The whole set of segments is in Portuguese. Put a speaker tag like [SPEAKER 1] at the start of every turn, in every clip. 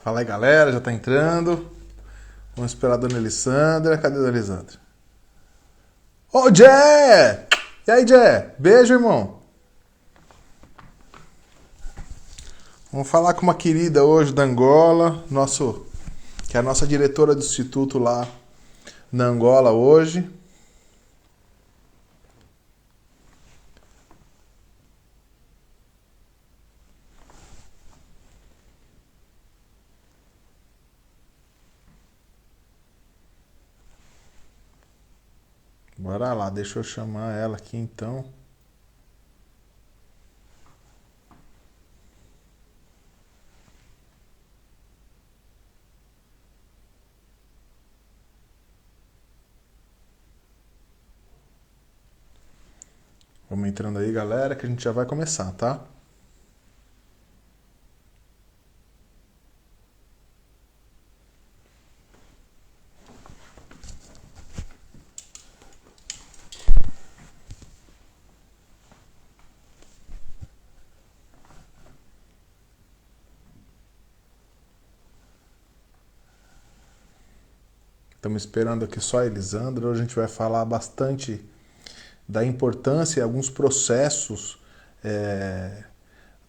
[SPEAKER 1] Fala aí, galera, já tá entrando. Vamos esperar a dona Elisandra. Cadê a dona Elisandra? Ô, Jé! E aí, Jé? Beijo, irmão. Vamos falar com uma querida hoje da Angola, que é a nossa diretora do instituto lá na Angola hoje. Bora lá, deixa eu chamar ela aqui então. Vamos entrando aí, galera, que a gente já vai começar, tá? Estamos esperando aqui só a Elisandra. Hoje a gente vai falar bastante da importância e alguns processos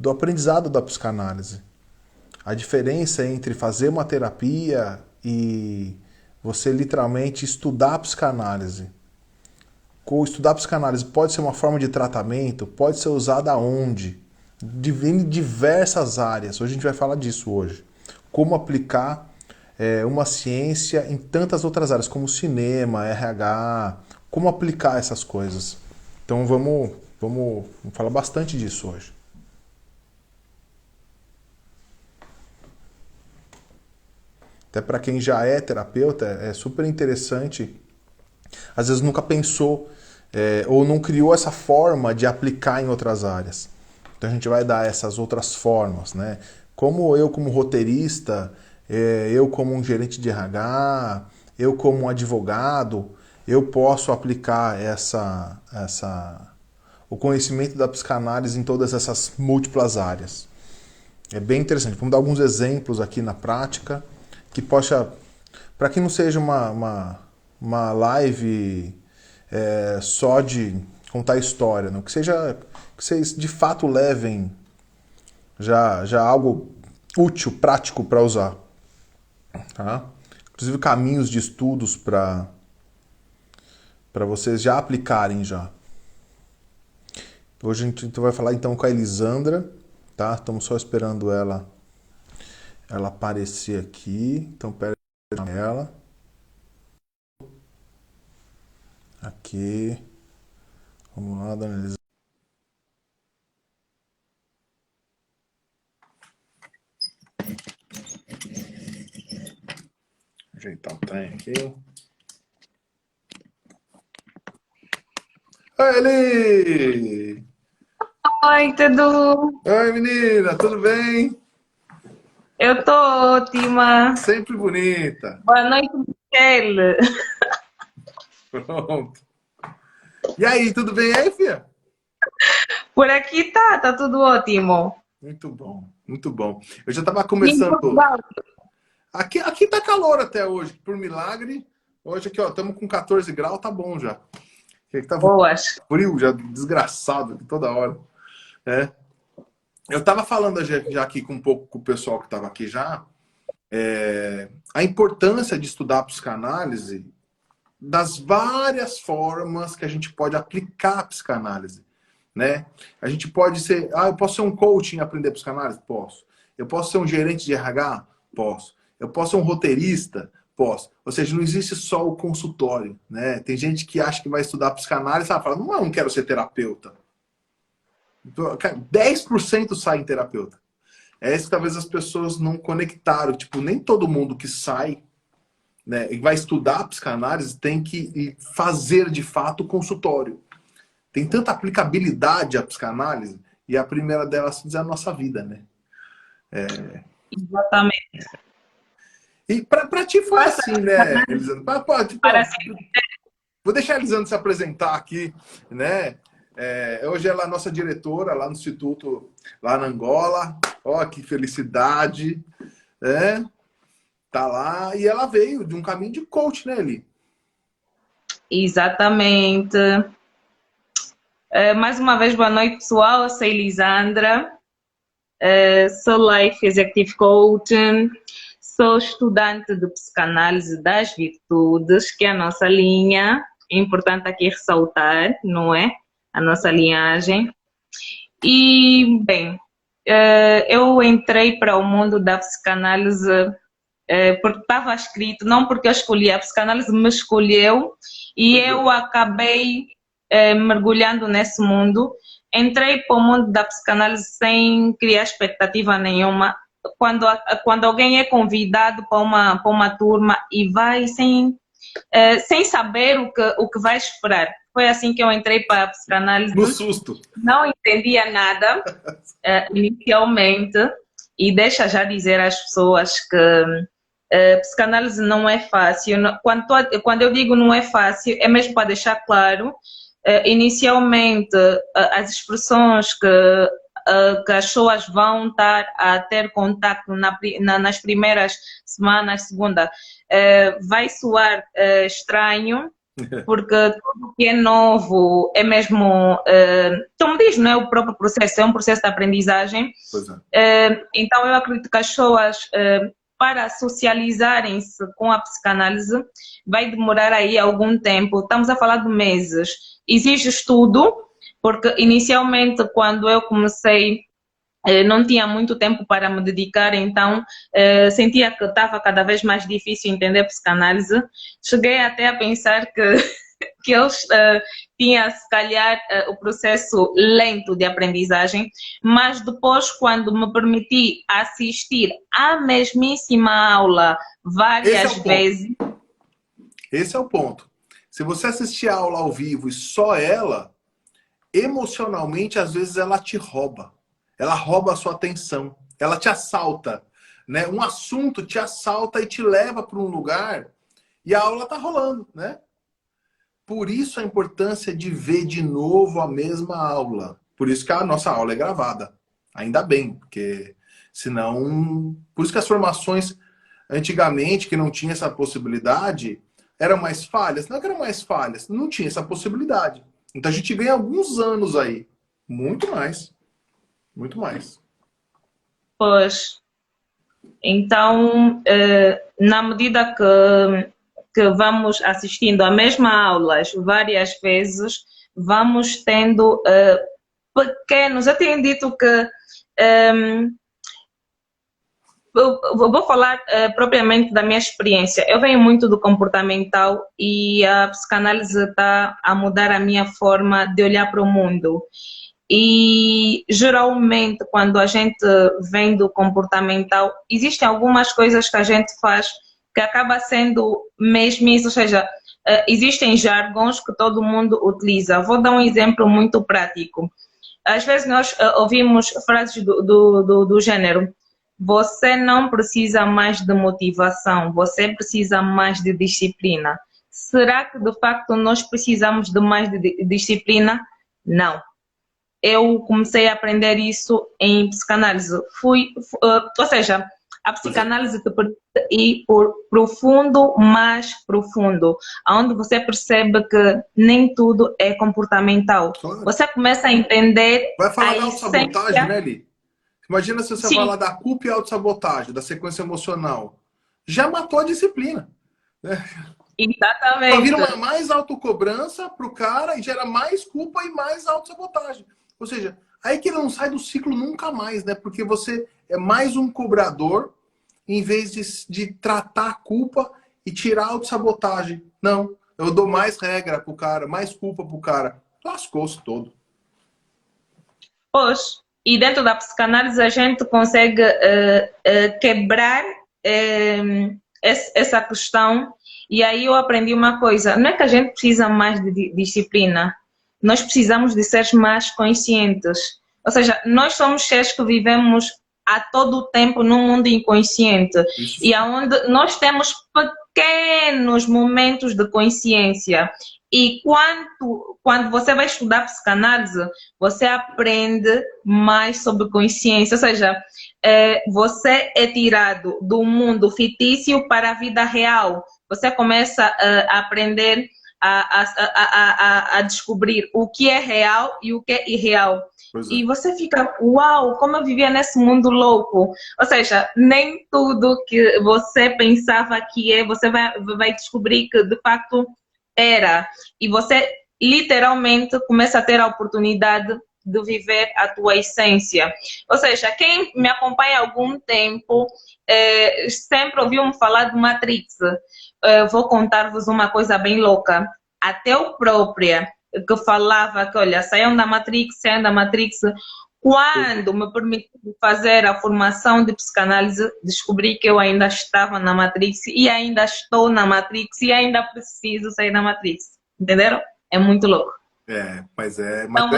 [SPEAKER 1] do aprendizado da psicanálise. A diferença entre fazer uma terapia e você literalmente estudar a psicanálise. Estudar a psicanálise pode ser uma forma de tratamento, pode ser usada aonde? Em diversas áreas. Hoje a gente vai falar disso hoje. Como aplicar uma ciência em tantas outras áreas, como cinema, RH, como aplicar essas coisas. Então vamos falar bastante disso hoje. Até para quem já é terapeuta, é super interessante. Às vezes nunca pensou ou não criou essa forma de aplicar em outras áreas. Então a gente vai dar essas outras formas, né? Como eu como roteirista, eu como um gerente de RH, eu como um advogado, eu posso aplicar o conhecimento da psicanálise em todas essas múltiplas áreas. É bem interessante. Vamos dar alguns exemplos aqui na prática que possa, para que não seja uma live só de contar história, não? Que vocês de fato levem já algo útil, prático para usar, tá? Inclusive caminhos de estudos para vocês já aplicarem já. Hoje a gente vai falar então com a Elisandra, tá? Estamos só esperando ela aparecer aqui. Então pera aí, ela aqui. Vamos lá, dona Elisandra. Ajeitar o trem aqui. Oi, Eli!
[SPEAKER 2] Oi, Tudo.
[SPEAKER 1] Oi, menina, tudo bem?
[SPEAKER 2] Eu tô ótima.
[SPEAKER 1] Sempre bonita.
[SPEAKER 2] Boa noite, Michele.
[SPEAKER 1] Pronto. E aí, tudo bem aí, filha?
[SPEAKER 2] Por aqui tá tudo ótimo.
[SPEAKER 1] Muito bom, muito bom. Eu já estava
[SPEAKER 2] E em
[SPEAKER 1] começando.
[SPEAKER 2] Portugal?
[SPEAKER 1] Aqui tá calor até hoje, por milagre. Hoje aqui, ó, estamos com 14 graus, tá bom já. Aqui tá
[SPEAKER 2] Boas.
[SPEAKER 1] frio, já desgraçado aqui toda hora. É. Eu estava falando já aqui com um pouco com o pessoal que estava aqui já, a importância de estudar a psicanálise das várias formas que a gente pode aplicar a psicanálise, né? A gente pode ser, eu posso ser um coach em aprender psicanálise? Posso. Eu posso ser um gerente de RH? Posso. Eu posso ser um roteirista? Posso. Ou seja, não existe só o consultório, né? Tem gente que acha que vai estudar psicanálise e fala, não quero ser terapeuta. 10% sai em terapeuta. É isso que talvez as pessoas não conectaram. Tipo, nem todo mundo que sai, né, e vai estudar psicanálise tem que fazer de fato o consultório. Tem tanta aplicabilidade à psicanálise, e a primeira delas é a nossa vida, né?
[SPEAKER 2] Exatamente.
[SPEAKER 1] E pra ti foi assim, né, Elisandra?
[SPEAKER 2] Parece
[SPEAKER 1] Vou deixar a Elisandra se apresentar aqui, né? Hoje ela é a nossa diretora lá no Instituto, lá na Angola. Ó, que felicidade. É, tá lá e ela veio de um caminho de coach, né, Eli?
[SPEAKER 2] Exatamente. Mais uma vez, boa noite, pessoal. Eu sou Elisandra, sou Life Executive Coach, sou estudante de psicanálise das virtudes, que é a nossa linha. É importante aqui ressaltar, não é? A nossa linhagem. E, bem, eu entrei para o mundo da psicanálise porque estava escrito, não porque eu escolhi, a psicanálise me escolheu e eu acabei mergulhando nesse mundo. Entrei para o mundo da psicanálise sem criar expectativa nenhuma. Quando alguém é convidado para uma turma e vai sem saber o que vai esperar. Foi assim que eu entrei para a psicanálise.
[SPEAKER 1] No susto.
[SPEAKER 2] Não entendia nada inicialmente, e deixa já dizer às pessoas que psicanálise não é fácil. Quando eu digo não é fácil, é mesmo para deixar claro. Inicialmente, as expressões que as pessoas vão estar a ter contato nas primeiras semanas, segunda, vai soar estranho, porque tudo que é novo é mesmo, como diz, não é o próprio processo, é um processo de aprendizagem. Então eu acredito que as pessoas, para socializarem-se com a psicanálise, vai demorar aí algum tempo, estamos a falar de meses. Exige estudo, porque inicialmente quando eu comecei não tinha muito tempo para me dedicar, então sentia que estava cada vez mais difícil entender psicanálise. Cheguei até a pensar que eu tinha, se calhar, o processo lento de aprendizagem, mas depois, quando me permiti assistir à mesmíssima aula várias vezes...
[SPEAKER 1] Esse é o ponto. Se você assistir a aula ao vivo e só ela, emocionalmente, às vezes ela te rouba. Ela rouba a sua atenção. Ela te assalta. Né? Um assunto te assalta e te leva para um lugar e a aula está rolando, né? Por isso a importância de ver de novo a mesma aula. Por isso que a nossa aula é gravada. Ainda bem, porque senão... Por isso que as formações, antigamente, que não tinha essa possibilidade, eram mais falhas. Não é que eram mais falhas, não tinha essa possibilidade. Então a gente ganha alguns anos aí. Muito mais. Muito mais.
[SPEAKER 2] Pois. Então, na medida que vamos assistindo a mesma aulas várias vezes, vamos tendo pequenos... Eu tenho dito que... eu vou falar propriamente da minha experiência. Eu venho muito do comportamental e a psicanálise está a mudar a minha forma de olhar para o mundo. E geralmente quando a gente vem do comportamental, existem algumas coisas que a gente faz que acaba sendo mesmo isso, ou seja, existem jargões que todo mundo utiliza. Vou dar um exemplo muito prático. Às vezes nós ouvimos frases do gênero: você não precisa mais de motivação, você precisa mais de disciplina. Será que de facto nós precisamos de mais de disciplina? Não. Eu comecei a aprender isso em psicanálise. Ou seja, a psicanálise te permite ir por profundo, mais profundo, onde você percebe que nem tudo é comportamental. Claro. Você começa a entender.
[SPEAKER 1] Vai falar da autossabotagem, né, Li? Imagina se você falar da culpa e autossabotagem, da sequência emocional. Já matou a disciplina. Né?
[SPEAKER 2] Exatamente.
[SPEAKER 1] Então vira mais autocobrança para o cara e gera mais culpa e mais autossabotagem. Ou seja, aí que ele não sai do ciclo nunca mais, né? Porque você é mais um cobrador em vez de tratar a culpa e tirar a autossabotagem. Não, eu dou mais regra pro cara, mais culpa pro cara. Lascou-se todo.
[SPEAKER 2] Pois, e dentro da psicanálise a gente consegue quebrar essa questão. E aí eu aprendi uma coisa: não é que a gente precisa mais de disciplina, nós precisamos de seres mais conscientes. Ou seja, nós somos seres que vivemos a todo o tempo num mundo inconsciente. Isso. E aonde nós temos pequenos momentos de consciência. E quando você vai estudar psicanálise, você aprende mais sobre consciência. Ou seja, você é tirado do mundo fictício para a vida real. Você começa a aprender a descobrir o que é real e o que é irreal.
[SPEAKER 1] Pois é.
[SPEAKER 2] E você fica, uau, como eu vivia nesse mundo louco. Ou seja, nem tudo que você pensava que você vai descobrir que de facto era. E você literalmente começa a ter a oportunidade de viver a tua essência. Ou seja, quem me acompanha há algum tempo sempre ouviu-me falar de Matrix. Vou contar-vos uma coisa bem louca. Até eu própria, que falava que, olha, saiam da Matrix. Quando me permiti fazer a formação de psicanálise, descobri que eu ainda estava na Matrix e ainda estou na Matrix e ainda preciso sair da Matrix. Entenderam? É muito louco.
[SPEAKER 1] Mas
[SPEAKER 2] Então,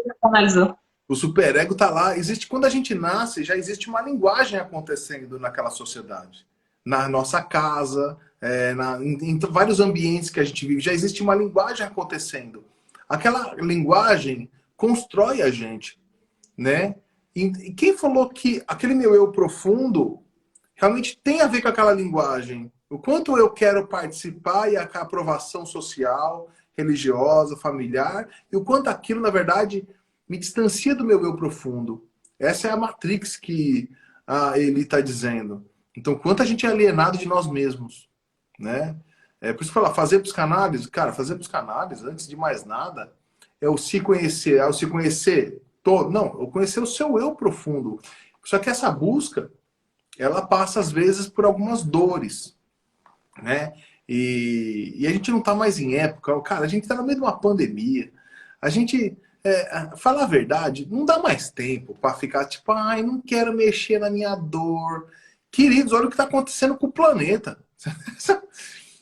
[SPEAKER 2] psicanalizou.
[SPEAKER 1] o superego tá lá. Existe, quando a gente nasce, já existe uma linguagem acontecendo naquela sociedade. Na nossa casa, em vários ambientes que a gente vive, já existe uma linguagem acontecendo. Aquela linguagem constrói a gente, né? E quem falou que aquele meu eu profundo realmente tem a ver com aquela linguagem? O quanto eu quero participar e a aprovação social, religiosa, familiar, e o quanto aquilo, na verdade, me distancia do meu eu profundo. Essa é a Matrix que ele está dizendo. Então, quanto a gente é alienado de nós mesmos, né? Por isso que falar, fazer psicanálise, cara, fazer psicanálise, antes de mais nada, é o se conhecer, todo. Não, é o conhecer o seu eu profundo. Só que essa busca, ela passa, às vezes, por algumas dores, né? E a gente não tá mais em época, cara, a gente tá no meio de uma pandemia. A gente, falar a verdade, não dá mais tempo para ficar tipo, ai, não quero mexer na minha dor. Queridos, olha o que está acontecendo com o planeta.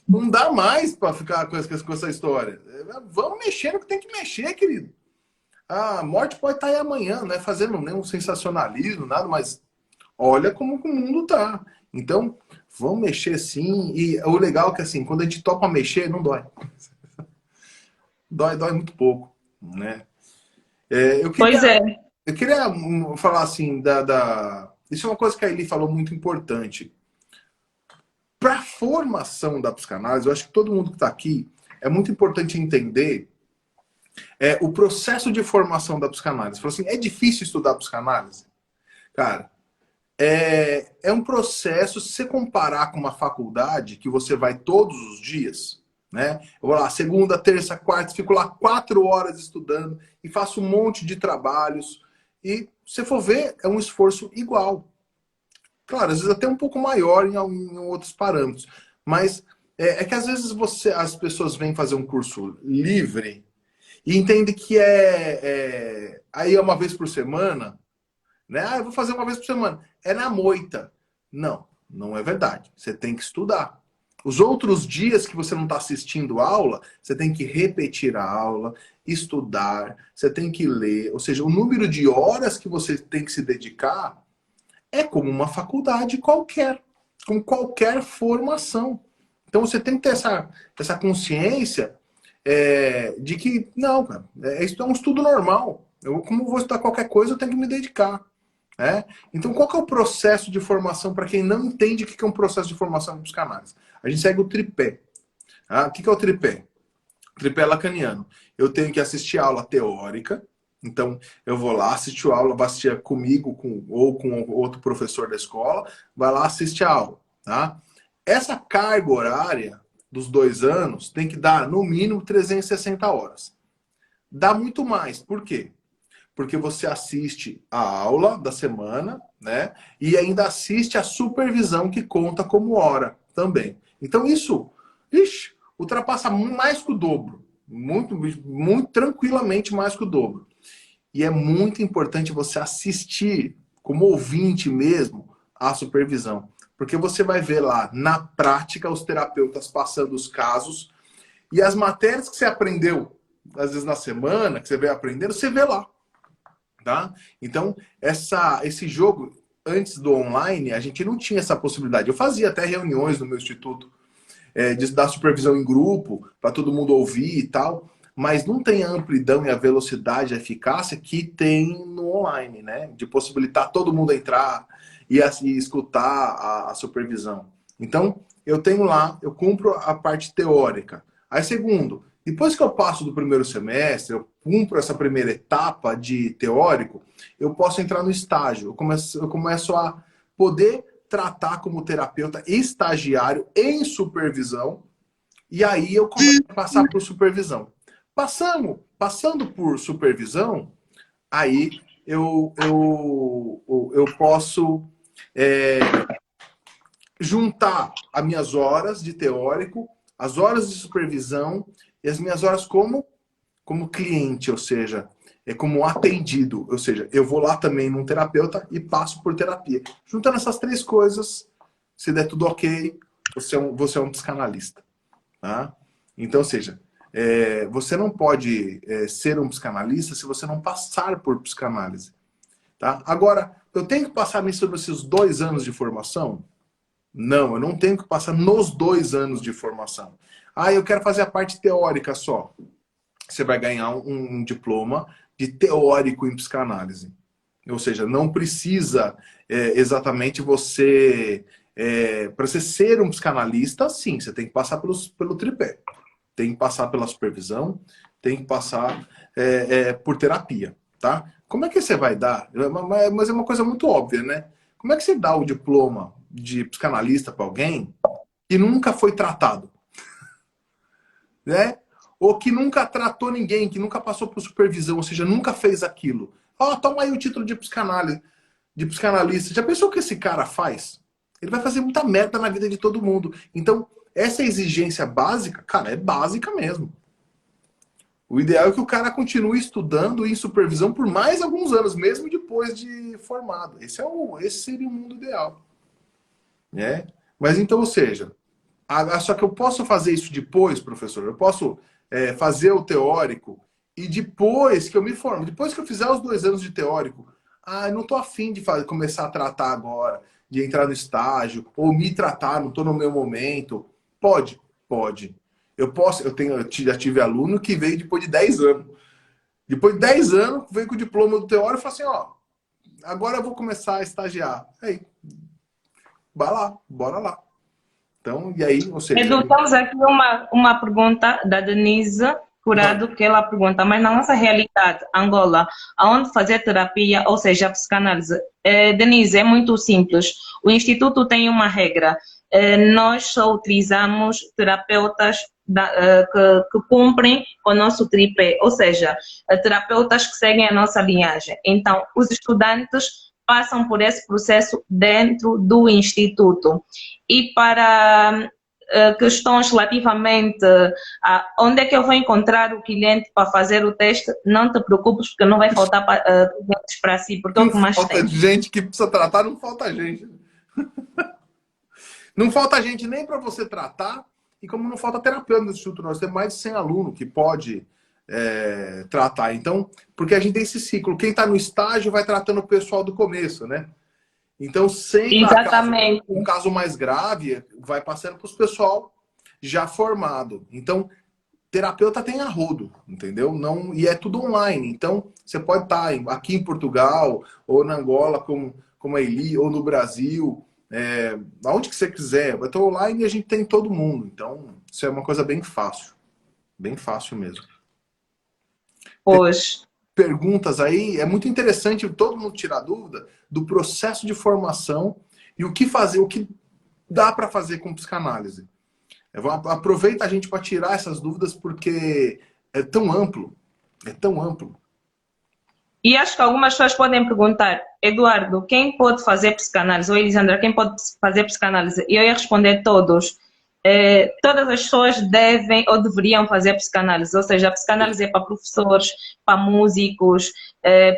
[SPEAKER 1] Não dá mais para ficar com essa história. Vamos mexer no que tem que mexer, querido. A morte pode estar aí amanhã, não é fazendo nenhum sensacionalismo, nada, mas olha como o mundo tá. Então, vamos mexer sim. E o legal é que, assim, quando a gente topa mexer, não dói. Dói muito pouco, né?
[SPEAKER 2] Pois é.
[SPEAKER 1] Eu queria falar assim, isso é uma coisa que a Eli falou muito importante. Para a formação da psicanálise, eu acho que todo mundo que está aqui, é muito importante entender o processo de formação da psicanálise. Falou assim, é difícil estudar psicanálise? Cara, é um processo, se você comparar com uma faculdade, que você vai todos os dias, né? Eu vou lá, segunda, terça, quarta, fico lá 4 horas estudando e faço um monte de trabalhos. E se for ver, é um esforço igual. Claro, às vezes até um pouco maior em outros parâmetros. Mas que às vezes as pessoas vêm fazer um curso livre e entendem que aí é uma vez por semana, né? Eu vou fazer uma vez por semana. É na moita. Não, não é verdade. Você tem que estudar. Os outros dias que você não está assistindo aula, você tem que repetir a aula, estudar, você tem que ler. Ou seja, o número de horas que você tem que se dedicar é como uma faculdade qualquer, com qualquer formação. Então você tem que ter essa consciência de que, não, cara, isso é um estudo normal. Como vou estudar qualquer coisa, eu tenho que me dedicar. Então, qual que é o processo de formação para quem não entende o que é um processo de formação de psicanálise? A gente segue o tripé. O que é o tripé? O tripé é lacaniano. Eu tenho que assistir a aula teórica. Então, eu vou lá, assistir a aula, vai assistir comigo ou com outro professor da escola, vai lá, assiste a aula. Tá? Essa carga horária dos 2 anos tem que dar, no mínimo, 360 horas. Dá muito mais. Por quê? Porque você assiste a aula da semana, né? E ainda assiste a supervisão que conta como hora também. Então isso, ultrapassa mais que o dobro. Muito, muito tranquilamente mais que o dobro. E é muito importante você assistir, como ouvinte mesmo, a supervisão. Porque você vai ver lá, na prática, os terapeutas passando os casos e as matérias que você aprendeu, às vezes na semana, que você veio aprendendo, você vê lá. Tá? Então, esse jogo, antes do online, a gente não tinha essa possibilidade. Eu fazia até reuniões no meu instituto, de dar supervisão em grupo, para todo mundo ouvir e tal. mas não tem a amplidão e a velocidade e a eficácia que tem no online, né? De possibilitar todo mundo entrar e assim, escutar a supervisão. Então, eu tenho lá, eu cumpro a parte teórica. Aí, segundo, depois que eu passo do primeiro semestre, eu cumpro essa primeira etapa de teórico, eu posso entrar no estágio. Eu começo a poder tratar como terapeuta estagiário em supervisão, e aí eu começo a passar por supervisão. Passando por supervisão, aí eu posso juntar as minhas horas de teórico, as horas de supervisão e as minhas horas como cliente, ou seja, como atendido. Ou seja, eu vou lá também num terapeuta e passo por terapia. Juntando essas três coisas, se der tudo ok, você é um psicanalista. Tá? Então, ou seja, você não pode ser um psicanalista se você não passar por psicanálise. Tá? Agora, eu tenho que passar nisso nesses 2 anos de formação? Não, eu não tenho que passar nos 2 anos de formação. Ah, eu quero fazer a parte teórica só. Você vai ganhar um diploma de teórico em psicanálise. Ou seja, não precisa exatamente você... para você ser um psicanalista, sim, você tem que passar pelo tripé. Tem que passar pela supervisão, tem que passar por terapia, tá? Como é que você vai dar? Mas é uma coisa muito óbvia, né? Como é que você dá o diploma de psicanalista para alguém que nunca foi tratado? Né? Ou que nunca tratou ninguém, que nunca passou por supervisão, ou seja, nunca fez aquilo. Ó, toma aí o título de psicanálise, de psicanalista. Já pensou o que esse cara faz? Ele vai fazer muita merda na vida de todo mundo. Então, essa exigência básica, cara, é básica mesmo. O ideal é que o cara continue estudando em supervisão por mais alguns anos, mesmo depois de formado. Esse seria o mundo ideal. Né? Mas então, ou seja, só que eu posso fazer isso depois, professor? Eu posso fazer o teórico e depois que eu me formo, depois que eu fizer os 2 anos de teórico, eu não estou afim de começar a tratar agora, de entrar no estágio, ou me tratar, não estou no meu momento. Pode, pode. Eu já tive aluno que veio depois de 10 anos. Depois de 10 anos, veio com o diploma do teórico e falou assim, ó, agora eu vou começar a estagiar. Aí, vai lá, bora lá. Então, e aí, ou seja...
[SPEAKER 2] Edu, temos aqui uma pergunta da Denise Curado, que ela pergunta, mas na nossa realidade, Angola, aonde fazer terapia, ou seja, psicanálise? Denise, é muito simples. O Instituto tem uma regra. Nós só utilizamos terapeutas que cumprem o nosso tripé, ou seja, terapeutas que seguem a nossa linhagem. Então, os estudantes passam por esse processo dentro do Instituto. E para questões relativamente a onde é que eu vou encontrar o cliente para fazer o teste, não te preocupes, porque não vai faltar clientes para si, porque é o que mais
[SPEAKER 1] falta
[SPEAKER 2] tem.
[SPEAKER 1] gente que precisa tratar, não falta gente. Não falta gente nem para você tratar, e como não falta terapeuta no Instituto, nós temos mais de 100 alunos que pode tratar. Então, porque a gente tem esse ciclo, quem está no estágio vai tratando o pessoal do começo, né? Então, sempre
[SPEAKER 2] Exatamente.
[SPEAKER 1] um caso mais grave vai passando para os pessoal já formado. Então, terapeuta tem a rodo, entendeu? Não, e é tudo online. Então, você pode estar aqui em Portugal, ou na Angola, como a Eli, ou no Brasil, aonde que você quiser. Vai estar online e a gente tem todo mundo. Então, isso é uma coisa bem fácil. Bem fácil mesmo.
[SPEAKER 2] Pois.
[SPEAKER 1] Perguntas aí, é muito interessante todo mundo tirar dúvida do processo de formação e o que fazer, o que dá para fazer com psicanálise. Aproveita a gente para tirar essas dúvidas porque é tão amplo, é tão amplo.
[SPEAKER 2] E acho que algumas pessoas podem perguntar, Eduardo, quem pode fazer psicanálise? Ou Elisandra, quem pode fazer psicanálise? E eu ia responder todos. Todas as pessoas devem ou deveriam fazer psicanálise, ou seja, a psicanálise é para professores, para músicos,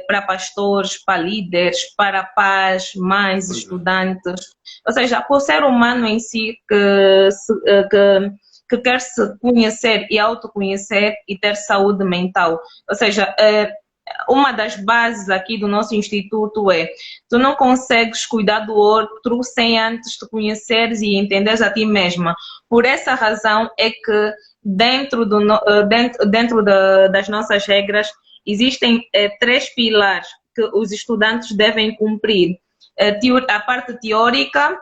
[SPEAKER 2] para pastores, para líderes, para pais, mães, estudantes, ou seja, para o ser humano em si que quer se conhecer e autoconhecer e ter saúde mental. Ou seja, uma das bases aqui do nosso instituto é: tu não consegues cuidar do outro sem antes te conheceres e entenderes a ti mesma. Por essa razão é que das nossas regras existem três pilares que os estudantes devem cumprir: a parte teórica,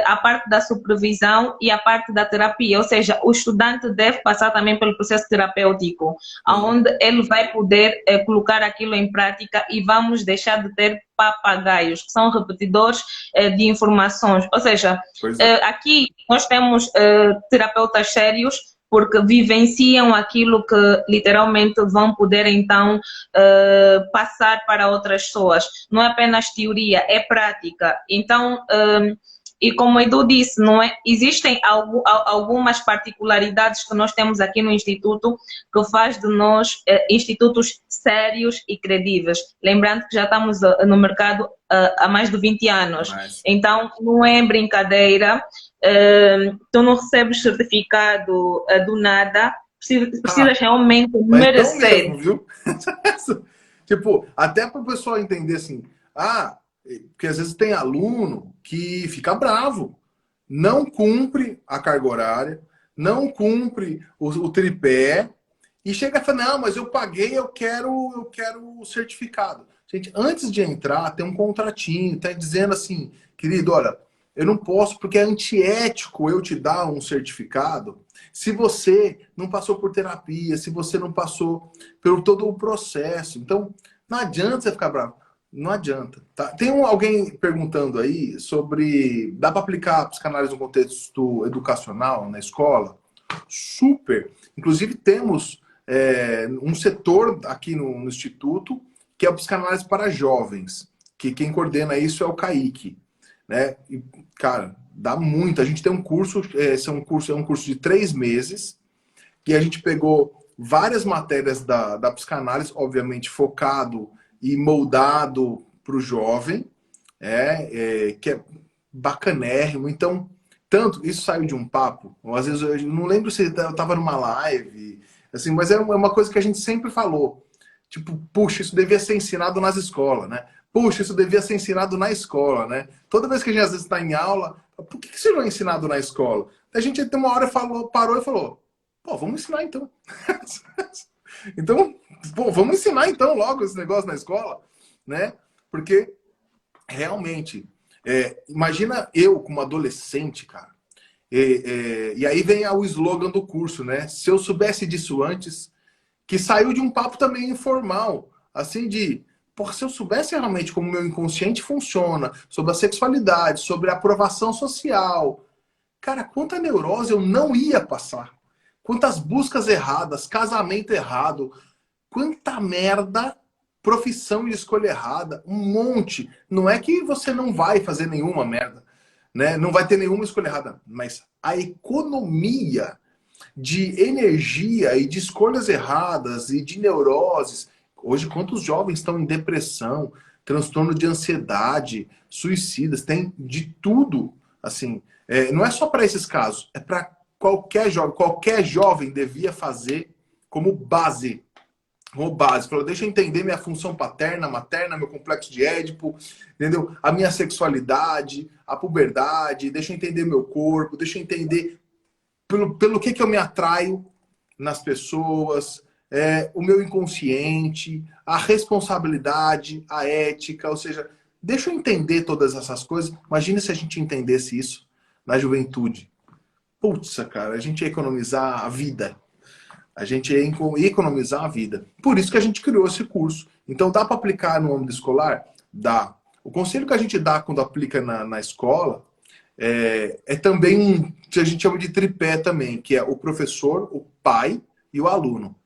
[SPEAKER 2] a parte da supervisão e a parte da terapia. Ou seja, o estudante deve passar também pelo processo terapêutico, onde ele vai poder colocar aquilo em prática, e vamos deixar de ter papagaios, que são repetidores de informações. Ou seja, aqui nós temos terapeutas sérios, porque vivenciam aquilo que literalmente vão poder então passar para outras pessoas. Não é apenas teoria, é prática. Então, e como o Edu disse, não é? Existem algumas particularidades que nós temos aqui no Instituto que faz de nós institutos sérios e credíveis. Lembrando que já estamos no mercado há mais de 20 anos. Então, não é brincadeira. Tu não recebes certificado do nada. Precisas realmente merecer.
[SPEAKER 3] Então mesmo, viu? Tipo, até para o pessoal entender assim, porque às vezes tem aluno que fica bravo, não cumpre a carga horária, não cumpre o tripé, e chega e fala, não, mas eu paguei, eu quero o certificado. Gente, antes de entrar, tem um contratinho, tá dizendo assim, querido, olha, eu não posso, porque é antiético eu te dar um certificado se você não passou por terapia, se você não passou por todo o processo. Então, não adianta você ficar bravo. Não adianta. Tá? Tem alguém perguntando aí sobre... Dá para aplicar a psicanálise no contexto educacional, na escola? Super! Inclusive, temos um setor aqui no Instituto que é a psicanálise para jovens, que quem coordena isso é o Kaique. Né? E, cara, dá muito. A gente tem um curso, é um curso de 3 meses, e a gente pegou várias matérias da psicanálise, obviamente focado e moldado para o jovem, que é bacanérrimo. Então, tanto, isso saiu de um papo, às vezes eu não lembro se eu estava numa live, assim, mas é uma coisa que a gente sempre falou. Tipo, puxa, isso devia ser ensinado nas escolas, né? Puxa, isso devia ser ensinado na escola, né? Toda vez que a gente às vezes está em aula, por que isso não é ensinado na escola? A gente até uma hora parou e falou, pô, vamos ensinar então. Então, pô, vamos ensinar então logo esse negócio na escola, né? Porque realmente, imagina eu como adolescente, cara, e aí vem o slogan do curso, né? Se eu soubesse disso antes, que saiu de um papo também informal, assim de... Porque se eu soubesse realmente como o meu inconsciente funciona, sobre a sexualidade, sobre a aprovação social, cara, quanta neurose eu não ia passar. Quantas buscas erradas, casamento errado, quanta merda, profissão de escolha errada, um monte. Não é que você não vai fazer nenhuma merda, né? Não vai ter nenhuma escolha errada, mas a economia de energia e de escolhas erradas e de neuroses. Hoje, quantos jovens estão em depressão, transtorno de ansiedade, suicidas, tem de tudo. Assim, não é só para esses casos, é para qualquer jovem. Qualquer jovem devia fazer como base. Como base. Falou, deixa eu entender minha função paterna, materna, meu complexo de Édipo, entendeu? A minha sexualidade, a puberdade, deixa eu entender meu corpo, deixa eu entender pelo que eu me atraio nas pessoas, o meu inconsciente, a responsabilidade, a ética, ou seja, deixa eu entender todas essas coisas. Imagina se a gente entendesse isso na juventude. Putz, cara, a gente ia economizar a vida. A gente ia economizar a vida. Por isso que a gente criou esse curso. Então, dá para aplicar no âmbito escolar? Dá. O conselho que a gente dá quando aplica na escola é também que a gente chama de tripé também, que é o professor, o pai e o aluno.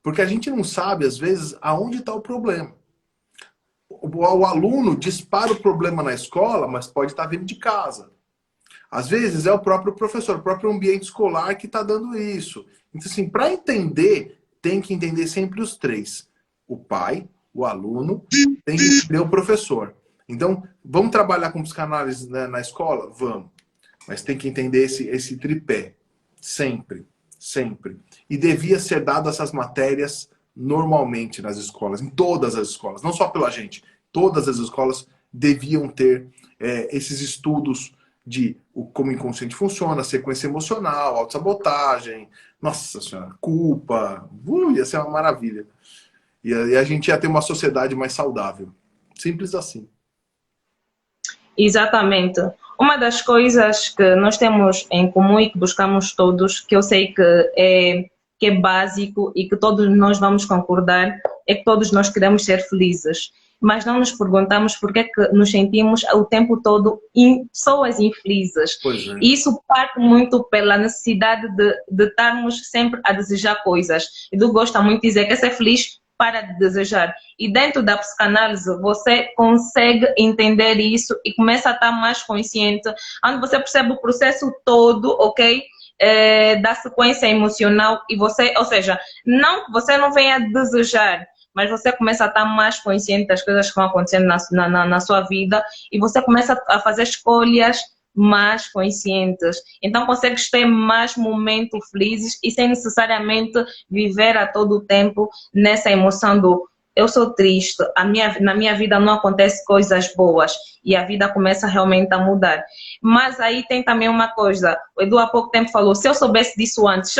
[SPEAKER 3] Porque a gente não sabe, às vezes, aonde está o problema. O aluno dispara o problema na escola, mas pode estar vindo de casa. Às vezes é o próprio professor, o próprio ambiente escolar que está dando isso. Então, assim, para entender, tem que entender sempre os três. O pai, o aluno, tem que entender o professor. Então, vamos trabalhar com psicanálise na escola? Vamos. Mas tem que entender esse tripé. Sempre. Sempre. E devia ser dado essas matérias normalmente nas escolas, em todas as escolas, não só pela gente, todas as escolas deviam ter esses estudos de como o inconsciente funciona, sequência emocional, autossabotagem, nossa senhora, culpa, ia ser uma maravilha. E a gente ia ter uma sociedade mais saudável. Simples assim.
[SPEAKER 2] Exatamente. Uma das coisas que nós temos em comum e que buscamos todos, que eu sei que é básico e que todos nós vamos concordar, é que todos nós queremos ser felizes. Mas não nos perguntamos por que é que nos sentimos o tempo todo pessoas infelizes.
[SPEAKER 3] Pois é.
[SPEAKER 2] E isso parte muito pela necessidade de estarmos sempre a desejar coisas. Edu gosta muito de dizer que ser feliz para de desejar. E dentro da psicanálise, você consegue entender isso e começa a estar mais consciente, onde você percebe o processo todo, ok? Da sequência emocional e você, ou seja, você não vem a desejar, mas você começa a estar mais consciente das coisas que vão acontecendo na sua vida e você começa a fazer escolhas mais conscientes. Então consegues ter mais momentos felizes e sem necessariamente viver a todo o tempo nessa emoção do eu sou triste, na minha vida não acontece coisas boas e a vida começa realmente a mudar. Mas aí tem também uma coisa, o Edu há pouco tempo falou, se eu soubesse disso antes,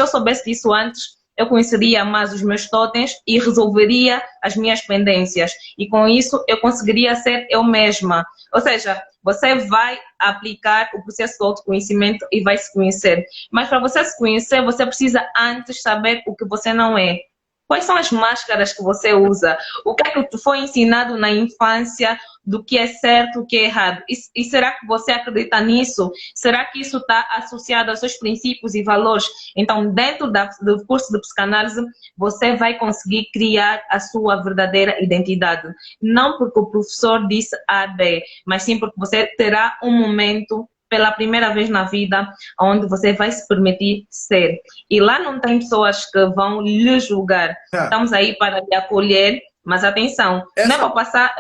[SPEAKER 2] eu conheceria mais os meus totens e resolveria as minhas pendências. E com isso eu conseguiria ser eu mesma. Ou seja, você vai aplicar o processo do autoconhecimento e vai se conhecer. Mas para você se conhecer, você precisa antes saber o que você não é. Quais são as máscaras que você usa? O que é que te foi ensinado na infância do que é certo, o que é errado? E será que você acredita nisso? Será que isso está associado aos seus princípios e valores? Então, dentro do curso de psicanálise, você vai conseguir criar a sua verdadeira identidade. Não porque o professor disse A, B, mas sim porque você terá um momento pela primeira vez na vida, onde você vai se permitir ser. E lá não tem pessoas que vão lhe julgar. Estamos aí para lhe acolher, mas atenção, não é para passar...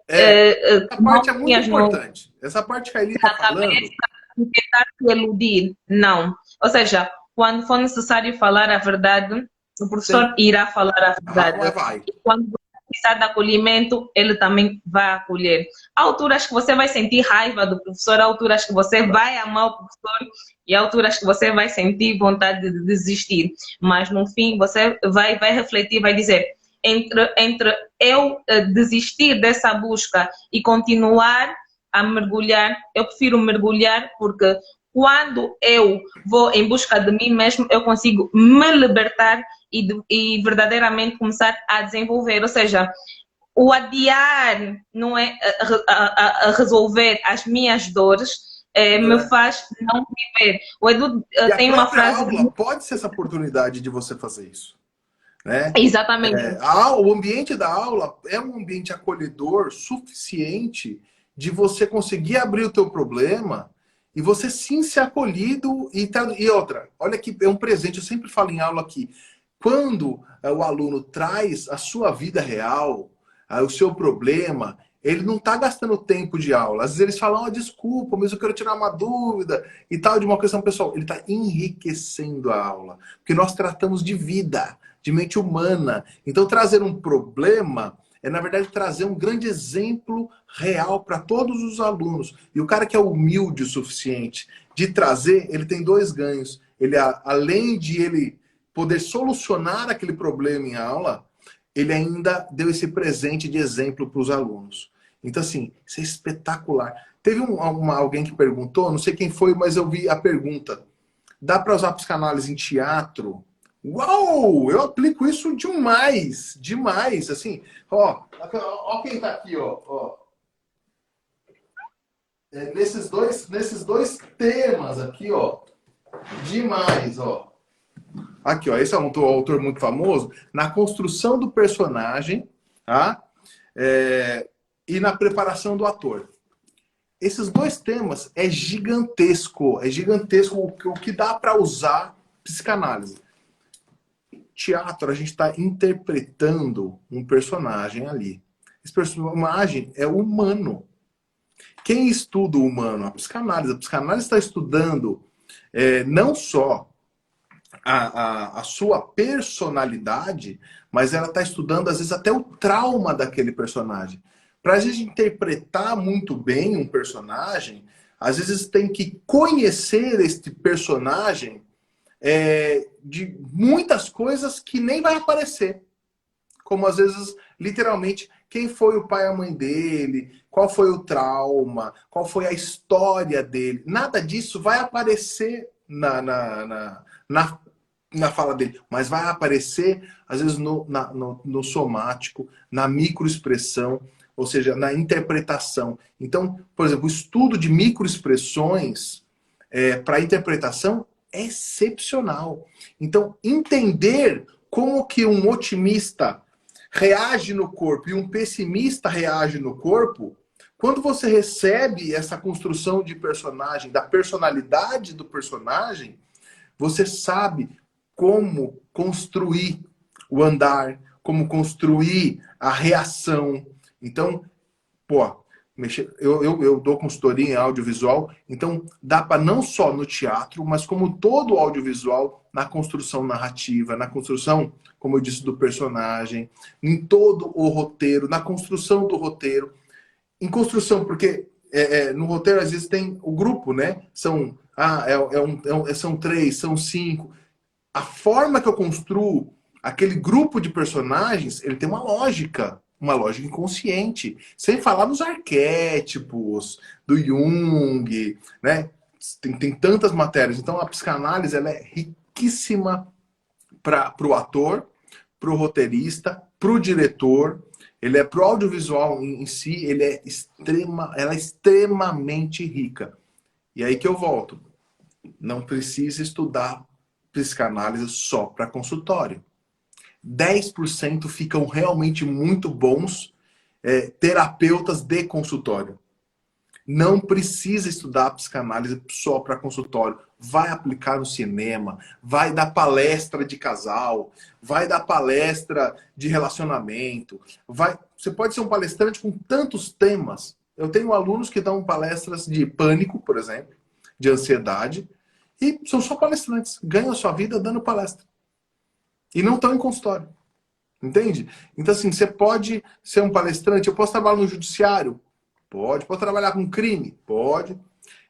[SPEAKER 3] essa parte é muito importante. Essa parte que a Eli está falando...
[SPEAKER 2] Tentar te eludir, não. Ou seja, quando for necessário falar a verdade, o professor irá falar a verdade.
[SPEAKER 3] Vai.
[SPEAKER 2] E quando precisar de acolhimento, ele também vai acolher. Há alturas que você vai sentir raiva do professor, há alturas que você vai amar o professor e há alturas que você vai sentir vontade de desistir. Mas no fim você vai refletir, vai dizer, entre eu desistir dessa busca e continuar a mergulhar, eu prefiro mergulhar porque quando eu vou em busca de mim mesmo, eu consigo me libertar e verdadeiramente começar a desenvolver. Ou seja, o adiar não é a resolver as minhas dores, me faz não viver. O Edu tem uma frase...
[SPEAKER 3] aula pode ser essa oportunidade de você fazer isso. Né?
[SPEAKER 2] Exatamente.
[SPEAKER 3] O ambiente da aula é um ambiente acolhedor suficiente de você conseguir abrir o teu problema e você sim ser acolhido. E outra, olha que é um presente, eu sempre falo em aula aqui, quando o aluno traz a sua vida real, o seu problema, ele não está gastando tempo de aula. Às vezes eles falam, desculpa, mas eu quero tirar uma dúvida e tal, de uma questão pessoal. Ele está enriquecendo a aula, porque nós tratamos de vida, de mente humana. Então trazer um problema é, na verdade, trazer um grande exemplo real para todos os alunos. E o cara que é humilde o suficiente de trazer, ele tem dois ganhos. Ele, além de ele poder solucionar aquele problema em aula, ele ainda deu esse presente de exemplo para os alunos. Então, assim, isso é espetacular. Teve alguém que perguntou, não sei quem foi, mas eu vi a pergunta. Dá para usar psicanálise em teatro? Uau! Eu aplico isso demais, demais. Assim, ó quem tá aqui, ó. Nesses dois temas aqui, ó. Demais, ó. Aqui, ó, esse é um autor muito famoso, na construção do personagem, tá? E na preparação do ator. Esses dois temas é gigantesco o que dá para usar psicanálise. Teatro, a gente está interpretando um personagem ali. Esse personagem é humano. Quem estuda o humano? A psicanálise. A psicanálise está estudando não só a sua personalidade, mas ela está estudando, às vezes, até o trauma daquele personagem. Para a gente interpretar muito bem um personagem, às vezes tem que conhecer este personagem de muitas coisas que nem vai aparecer. Como, às vezes, literalmente, quem foi o pai e a mãe dele, qual foi o trauma, qual foi a história dele. Nada disso vai aparecer na fala dele, mas vai aparecer, às vezes, no somático, na microexpressão, ou seja, na interpretação. Então, por exemplo, o estudo de microexpressões para interpretação é excepcional. Então, entender como que um otimista reage no corpo e um pessimista reage no corpo, quando você recebe essa construção de personagem, da personalidade do personagem, você sabe como construir o andar, como construir a reação. Então, pô, eu dou consultoria em audiovisual, então dá para não só no teatro, mas como todo o audiovisual, na construção narrativa, na construção, como eu disse, do personagem, em todo o roteiro, na construção do roteiro. Em construção, porque no roteiro às vezes tem o grupo, né? São 3, são 5. A forma que eu construo aquele grupo de personagens, ele tem uma lógica inconsciente. Sem falar nos arquétipos do Jung, né? Tem tantas matérias. Então a psicanálise ela é riquíssima para o ator, para o roteirista, para o diretor. Ele é para o audiovisual em si, ela é extremamente rica. E aí que eu volto. Não precisa estudar psicanálise só para consultório. 10% ficam realmente muito bons terapeutas de consultório. Não precisa estudar psicanálise só para consultório. Vai aplicar no cinema, vai dar palestra de casal, vai dar palestra de relacionamento. Você pode ser um palestrante com tantos temas. Eu tenho alunos que dão palestras de pânico, por exemplo, de ansiedade, e são só palestrantes. Ganham a sua vida dando palestra. E não estão em consultório. Entende? Então, assim, você pode ser um palestrante. Eu posso trabalhar no judiciário? Pode. Posso trabalhar com crime? Pode.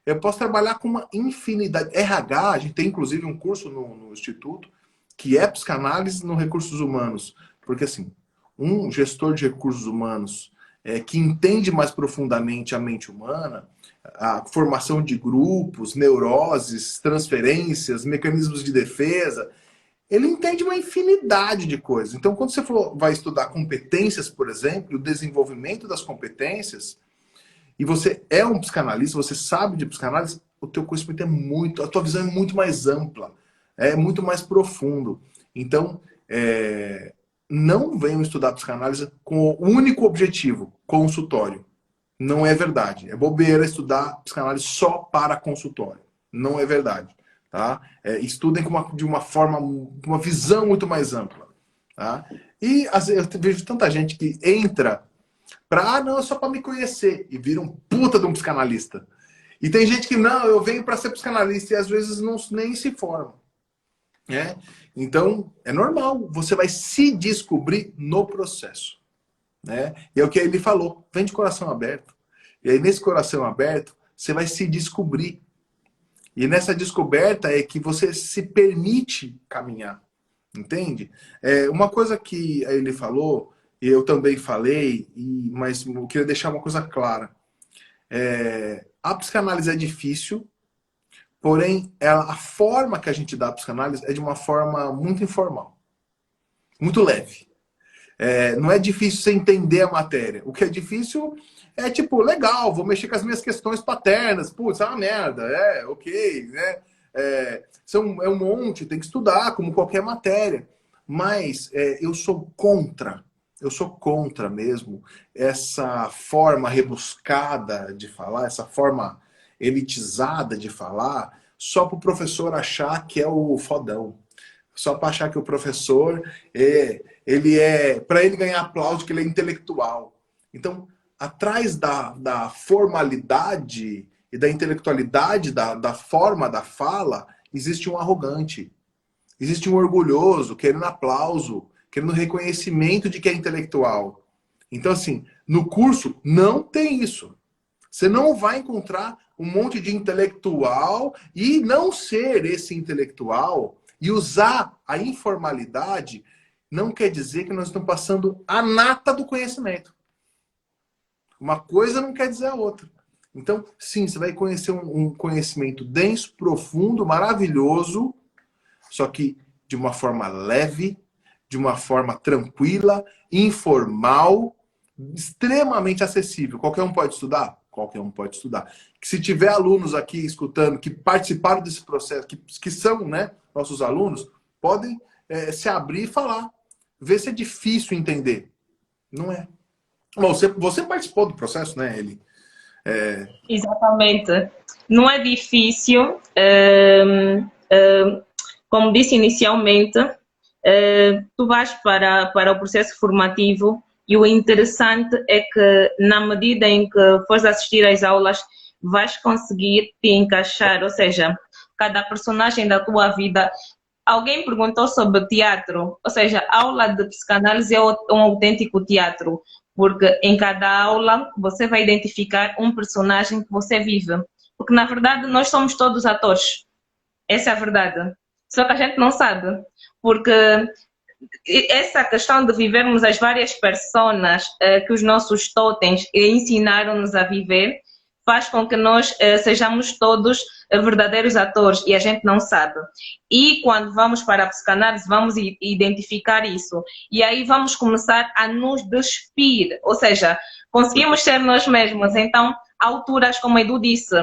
[SPEAKER 3] Eu posso trabalhar com uma infinidade. RH, a gente tem inclusive um curso no Instituto, que é psicanálise no recursos humanos. Porque, assim, um gestor de recursos humanos que entende mais profundamente a mente humana, a formação de grupos, neuroses, transferências, mecanismos de defesa, ele entende uma infinidade de coisas. Então, quando você vai estudar competências, por exemplo, o desenvolvimento das competências, e você é um psicanalista, você sabe de psicanálise, o teu conhecimento a tua visão é muito mais ampla, é muito mais profundo. Então, não venham estudar psicanálise com o único objetivo, consultório. Não é verdade. É bobeira estudar psicanálise só para consultório. Não é verdade. Tá? Estudem de uma forma, uma visão muito mais ampla. Tá? E eu vejo tanta gente que entra não, é só para me conhecer, e vira um puta de um psicanalista. E tem gente que não, eu venho para ser psicanalista, e às vezes nem se forma. Né? Então, é normal, você vai se descobrir no processo. Né? E é o que ele falou, vem de coração aberto. E aí, nesse coração aberto, você vai se descobrir. E nessa descoberta é que você se permite caminhar. Entende? Uma coisa que ele falou, e eu também falei, mas eu queria deixar uma coisa clara. A psicanálise é difícil, porém, a forma que a gente dá a psicanálise é de uma forma muito informal. Muito leve. Não é difícil você entender a matéria. O que é difícil é tipo, legal, vou mexer com as minhas questões paternas. Putz, é uma merda. Ok, né? É um monte, tem que estudar, como qualquer matéria. Mas eu sou contra mesmo essa forma rebuscada de falar, essa forma elitizada de falar, só para o professor achar que é o fodão. Só para achar que o professor, para ele ganhar aplauso, que ele é intelectual. Então, atrás da formalidade e da intelectualidade da forma da fala, existe um arrogante. Existe um orgulhoso querendo aplauso, querendo reconhecimento de que é intelectual. Então, assim, no curso não tem isso. Você não vai encontrar um monte de intelectual e não ser esse intelectual e usar a informalidade não quer dizer que nós estamos passando a nata do conhecimento. Uma coisa não quer dizer a outra. Então, sim, você vai conhecer um conhecimento denso, profundo, maravilhoso, só que de uma forma leve, de uma forma tranquila, informal, extremamente acessível. Qualquer um pode estudar? Qualquer um pode estudar. Se tiver alunos aqui escutando que participaram desse processo, que são, né, nossos alunos, podem se abrir e falar. Ver se é difícil entender. Não é. Bom, você participou do processo, né, Eli?
[SPEAKER 2] Exatamente. Não é difícil. Como disse inicialmente, tu vais para o processo formativo e o interessante é que na medida em que fores assistir às aulas, vais conseguir te encaixar, ou seja, cada personagem da tua vida. Alguém perguntou sobre teatro, ou seja, a aula de psicanálise é um autêntico teatro, porque em cada aula você vai identificar um personagem que você vive. Porque na verdade nós somos todos atores. Essa é a verdade. Só que a gente não sabe. Porque essa questão de vivermos as várias personas que os nossos totens ensinaram-nos a viver faz com que nós sejamos todos verdadeiros atores e a gente não sabe. E quando vamos para a psicanálise, vamos identificar isso. E aí vamos começar a nos despir, ou seja, conseguimos ser nós mesmos. Então, alturas, como a Edu disse,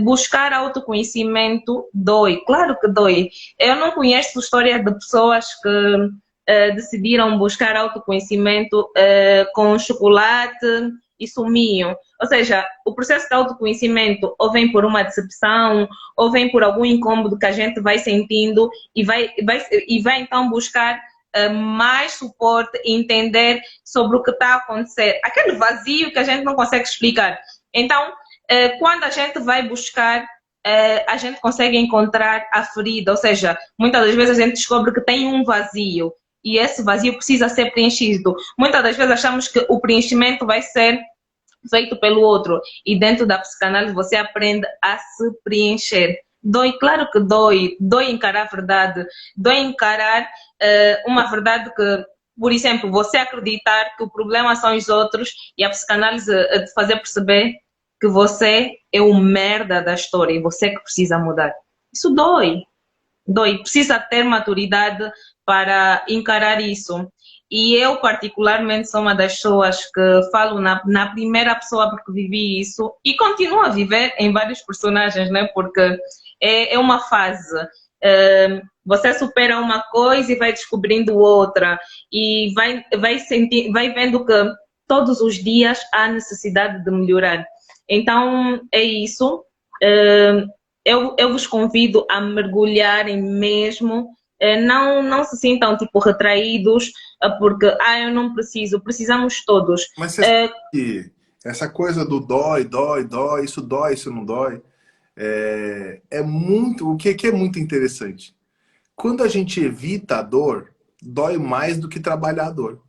[SPEAKER 2] buscar autoconhecimento dói, claro que dói. Eu não conheço histórias de pessoas que decidiram buscar autoconhecimento com chocolate e sumiam. Ou seja, o processo de autoconhecimento ou vem por uma decepção, ou vem por algum incômodo que a gente vai sentindo e vai então buscar mais suporte e entender sobre o que está a acontecer. Aquele vazio que a gente não consegue explicar. Então, quando a gente vai buscar, a gente consegue encontrar a ferida, ou seja, muitas das vezes a gente descobre que tem um vazio e esse vazio precisa ser preenchido. Muitas das vezes achamos que o preenchimento vai ser feito pelo outro e dentro da psicanálise você aprende a se preencher. Dói, claro que dói encarar a verdade, dói encarar uma verdade que, por exemplo, você acreditar que o problema são os outros e a psicanálise de fazer perceber que você é o merda da história e você que precisa mudar. Isso dói. Precisa ter maturidade para encarar isso. E eu, particularmente, sou uma das pessoas que falo na primeira pessoa porque vivi isso e continuo a viver em vários personagens, né? Porque é uma fase. Você supera uma coisa e vai descobrindo outra e vai vendo que todos os dias há necessidade de melhorar. Então, é isso. Eu vos convido a mergulharem mesmo. Não se sintam, tipo, retraídos, porque, eu não preciso. Precisamos todos.
[SPEAKER 3] Mas você sabe que essa coisa do dói, isso não dói, é muito... O que é muito interessante? Quando a gente evita a dor, dói mais do que trabalhar a dor.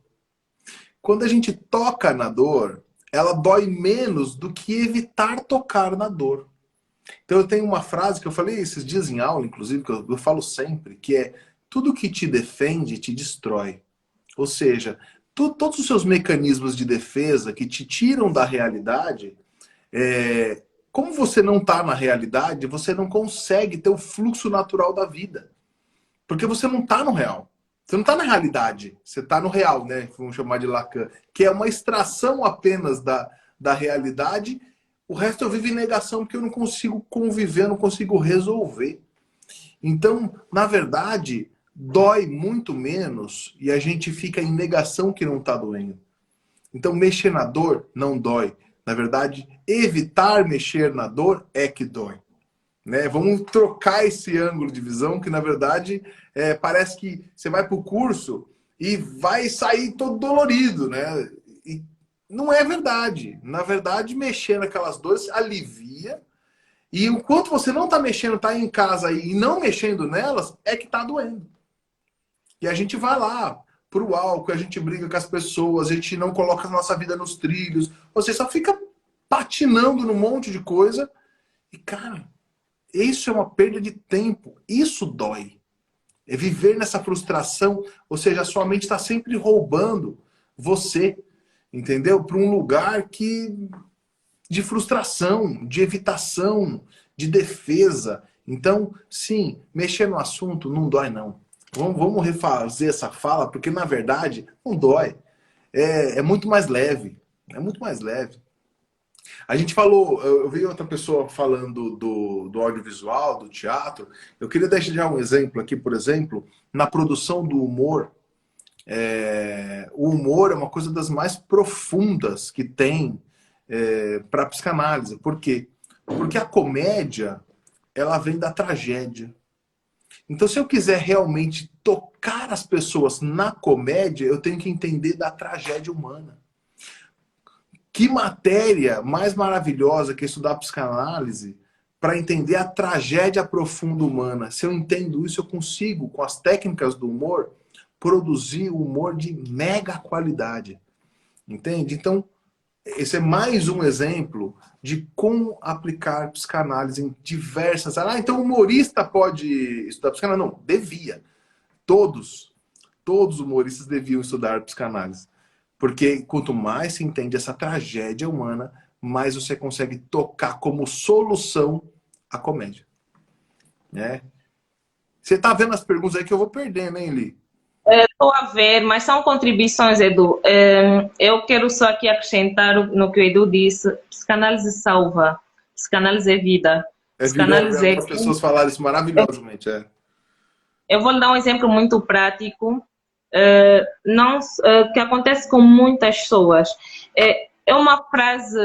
[SPEAKER 3] Quando a gente toca na dor, ela dói menos do que evitar tocar na dor. Então eu tenho uma frase que eu falei esses dias em aula, inclusive, que eu falo sempre, que é: tudo que te defende te destrói. Ou seja, todos os seus mecanismos de defesa que te tiram da realidade, como você não está na realidade, você não consegue ter o fluxo natural da vida. Porque você não está no real. Você não está na realidade, você está no real, né? Vamos chamar de Lacan, que é uma extração apenas da realidade. O resto eu vivo em negação porque eu não consigo conviver, não consigo resolver. Então, na verdade, dói muito menos e a gente fica em negação que não está doendo. Então, mexer na dor não dói. Na verdade, evitar mexer na dor é que dói. Né? Vamos trocar esse ângulo de visão que, na verdade, parece que você vai para o curso e vai sair todo dolorido, né? E não é verdade. Na verdade, mexer naquelas dores alivia E o quanto você não está mexendo, está em casa e não mexendo nelas, é que está doendo. E a gente vai lá pro álcool, a gente briga com as pessoas, a gente não coloca a nossa vida nos trilhos. Você só fica patinando num monte de coisa. E, cara, isso é uma perda de tempo. Isso dói. É viver nessa frustração. Ou seja, a sua mente está sempre roubando você, entendeu? Para um lugar de frustração, de evitação, de defesa. Então, sim, mexer no assunto não dói, não. Vamos refazer essa fala, porque, na verdade, não dói. É muito mais leve. É muito mais leve. A gente falou, eu vi outra pessoa falando do audiovisual, do teatro. Eu queria deixar um exemplo aqui, por exemplo, na produção do humor. O humor é uma coisa das mais profundas que tem para a psicanálise. Por quê? Porque a comédia, ela vem da tragédia. Então, se eu quiser realmente tocar as pessoas na comédia, eu tenho que entender da tragédia humana. Que matéria mais maravilhosa que estudar psicanálise para entender a tragédia profunda humana. Se eu entendo isso, eu consigo, com as técnicas do humor, produzir humor de mega qualidade. Entende? Então, esse é mais um exemplo de como aplicar psicanálise em diversas... então o humorista pode estudar psicanálise? Não, devia. Todos os humoristas deviam estudar psicanálise. Porque quanto mais se entende essa tragédia humana, mais você consegue tocar como solução a comédia. Né? Você tá vendo as perguntas aí que eu vou perdendo, hein, Li?
[SPEAKER 2] Estou a ver, mas são contribuições, Edu. Eu quero só aqui acrescentar no que o Edu disse. Psicanálise salva. Psicanálise é vida. Psicanálise
[SPEAKER 3] As pessoas falaram isso maravilhosamente.
[SPEAKER 2] Eu vou lhe dar um exemplo muito prático. Que acontece com muitas pessoas. É uma frase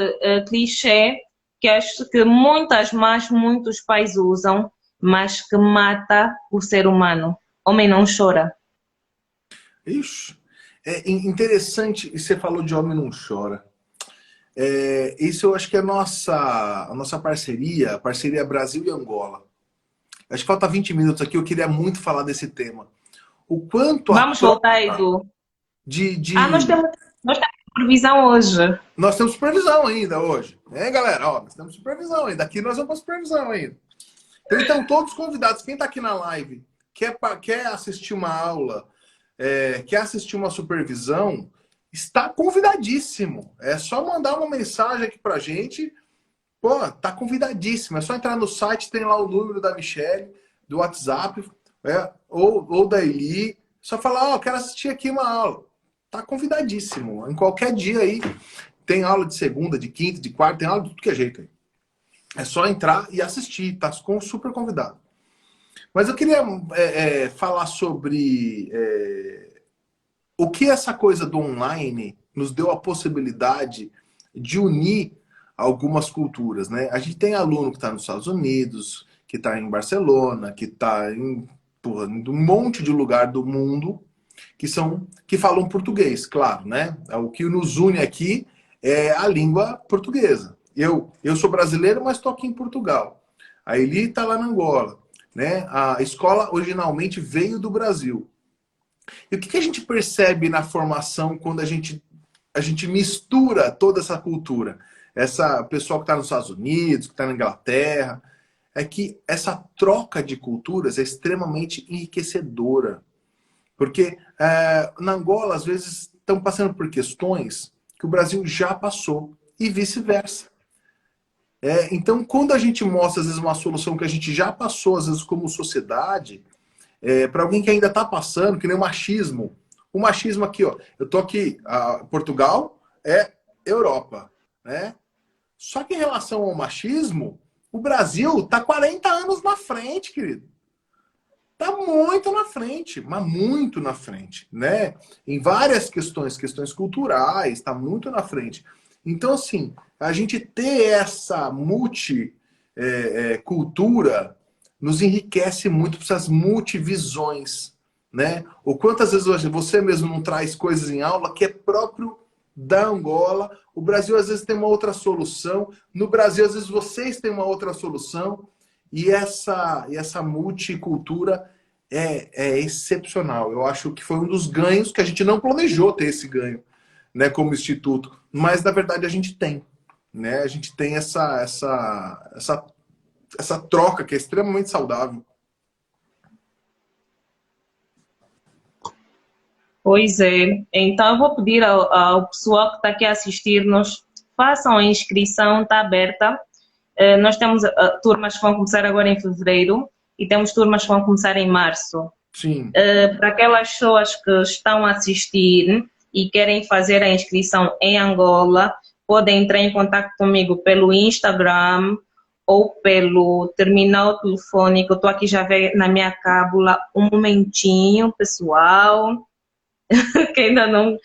[SPEAKER 2] clichê que acho que muitos pais usam, mas que mata o ser humano. Homem não chora.
[SPEAKER 3] Ixi, é interessante, e você falou de Homem Não Chora. Isso eu acho que é a nossa parceria, a parceria Brasil e Angola. Acho que falta 20 minutos aqui, eu queria muito falar desse tema. O quanto
[SPEAKER 2] Vamos voltar, Edu. Nós temos supervisão hoje.
[SPEAKER 3] Nós temos supervisão ainda hoje. Galera? Nós temos supervisão ainda. Aqui nós vamos para supervisão ainda. Então, todos os convidados, quem está aqui na live, quer assistir uma aula, quer assistir uma supervisão, está convidadíssimo. É só mandar uma mensagem aqui pra gente. Pô, tá convidadíssimo. É só entrar no site, tem lá o número da Michelle, do WhatsApp, ou da Eli. Só falar, quero assistir aqui uma aula. Tá convidadíssimo. Em qualquer dia aí, tem aula de segunda, de quinta, de quarta, tem aula de tudo que é jeito aí. É só entrar e assistir, tá super convidado. Mas eu queria falar sobre o que essa coisa do online nos deu a possibilidade de unir algumas culturas, né? A gente tem aluno que está nos Estados Unidos, que está em Barcelona, que está em um monte de lugar do mundo que falam português, claro, né? O que nos une aqui é a língua portuguesa. Eu sou brasileiro, mas estou aqui em Portugal. A Eli está lá na Angola, né? A escola originalmente veio do Brasil. E o que a gente percebe na formação quando a gente mistura toda essa cultura? Essa pessoa que está nos Estados Unidos, que está na Inglaterra, é que essa troca de culturas é extremamente enriquecedora. Porque na Angola, às vezes, estão passando por questões que o Brasil já passou e vice-versa. Então, quando a gente mostra, às vezes, uma solução que a gente já passou, às vezes, como sociedade, para alguém que ainda está passando, que nem o machismo. O machismo aqui, eu estou aqui, Portugal é Europa, né? Só que em relação ao machismo, o Brasil está 40 anos na frente, querido. Está muito na frente, mas muito na frente, né? Em várias questões culturais, está muito na frente. Então, assim, a gente ter essa multicultura nos enriquece muito para essas multivisões, né? Ou quantas vezes você mesmo não traz coisas em aula que é próprio da Angola. O Brasil, às vezes, tem uma outra solução. No Brasil, às vezes, vocês têm uma outra solução. E essa multicultura é excepcional. Eu acho que foi um dos ganhos que a gente não planejou ter esse ganho, né, como instituto. Mas, na verdade, a gente tem. Né? A gente tem essa troca que é extremamente saudável.
[SPEAKER 2] Pois é. Então, eu vou pedir ao pessoal que está aqui a assistir-nos, façam a inscrição, está aberta. Nós temos turmas que vão começar agora em fevereiro e temos turmas que vão começar em março.
[SPEAKER 3] Sim.
[SPEAKER 2] Para aquelas pessoas que estão a assistir e querem fazer a inscrição em Angola, podem entrar em contato comigo pelo Instagram ou pelo terminal telefônico. Estou aqui já ver na minha cábula um momentinho, pessoal, que ainda não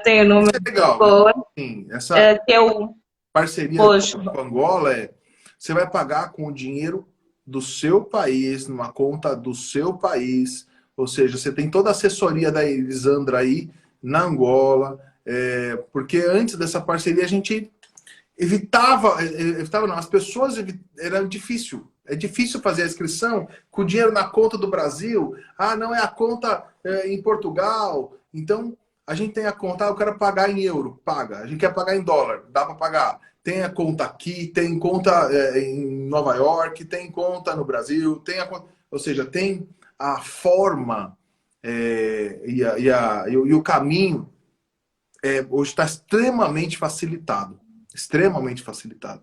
[SPEAKER 2] tenho o número.
[SPEAKER 3] Isso é legal. Né? Sim, essa
[SPEAKER 2] que é o
[SPEAKER 3] parceria com Angola você vai pagar com o dinheiro do seu país, numa conta do seu país. Ou seja, você tem toda a assessoria da Elisandra aí na Angola. Porque antes dessa parceria a gente evitava não, as pessoas era difícil. É difícil fazer a inscrição com o dinheiro na conta do Brasil. Ah, não é a conta em Portugal. Então, a gente tem a conta, eu quero pagar em euro, paga. A gente quer pagar em dólar, dá para pagar. Tem a conta aqui, tem conta em Nova York, tem conta no Brasil, tem a conta... Ou seja, tem a forma e o caminho hoje está extremamente facilitado. Extremamente facilitado.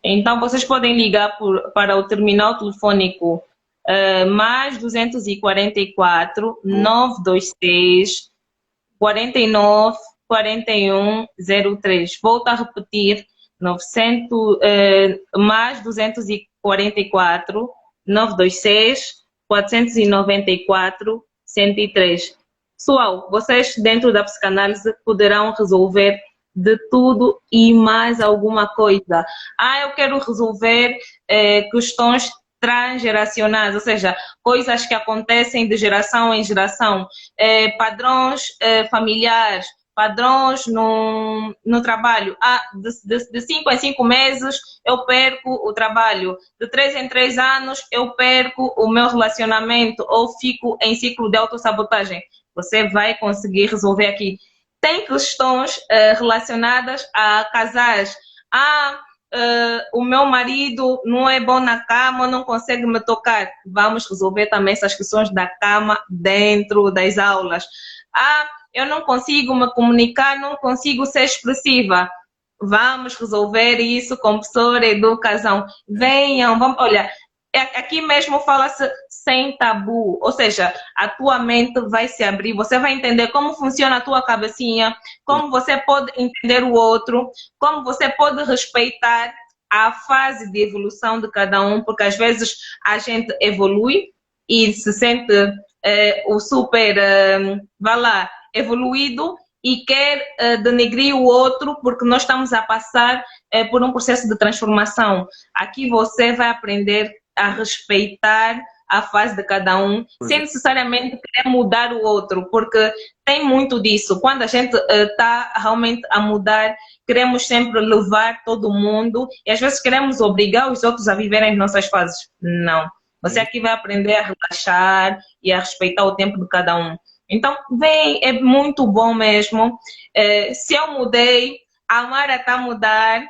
[SPEAKER 2] Então, vocês podem ligar para o terminal telefônico mais 244 926 49 41 03. Volto a repetir, mais 244 926 494 103. Pessoal, vocês dentro da psicanálise poderão resolver de tudo e mais alguma coisa. Eu quero resolver questões transgeracionais, ou seja, coisas que acontecem de geração em geração, padrões familiares, padrões no trabalho. De 5 em 5 meses eu perco o trabalho, de 3 em 3 anos eu perco o meu relacionamento ou fico em ciclo de autossabotagem. Você vai conseguir resolver aqui. Tem questões relacionadas a casais. O meu marido não é bom na cama, não consegue me tocar. Vamos resolver também essas questões da cama dentro das aulas. Eu não consigo me comunicar, não consigo ser expressiva. Vamos resolver isso com professora educação. Venham, vamos, olha, aqui mesmo fala-se sem tabu, ou seja, a tua mente vai se abrir, você vai entender como funciona a tua cabecinha, como você pode entender o outro, como você pode respeitar a fase de evolução de cada um, porque às vezes a gente evolui e se sente o super, vai lá, evoluído e quer denegrir o outro porque nós estamos a passar por um processo de transformação. Aqui você vai aprender a respeitar a fase de cada um, sem necessariamente querer mudar o outro, porque tem muito disso. Quando a gente está realmente a mudar, queremos sempre levar todo mundo e às vezes queremos obrigar os outros a viverem as nossas fases. Não. Você aqui vai aprender a relaxar e a respeitar o tempo de cada um. Então, vem, é muito bom mesmo. Se eu mudei, a Mara está a mudar,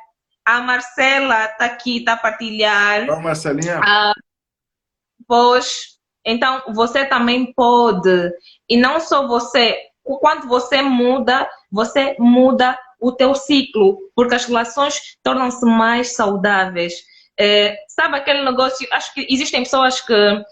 [SPEAKER 2] a Marcela está aqui, está a partilhar.
[SPEAKER 3] Ó, Marcelinha.
[SPEAKER 2] Pois, então você também pode. E não só você. Quando você muda o teu ciclo, porque as relações tornam-se mais saudáveis. Sabe aquele negócio? Acho que existem pessoas que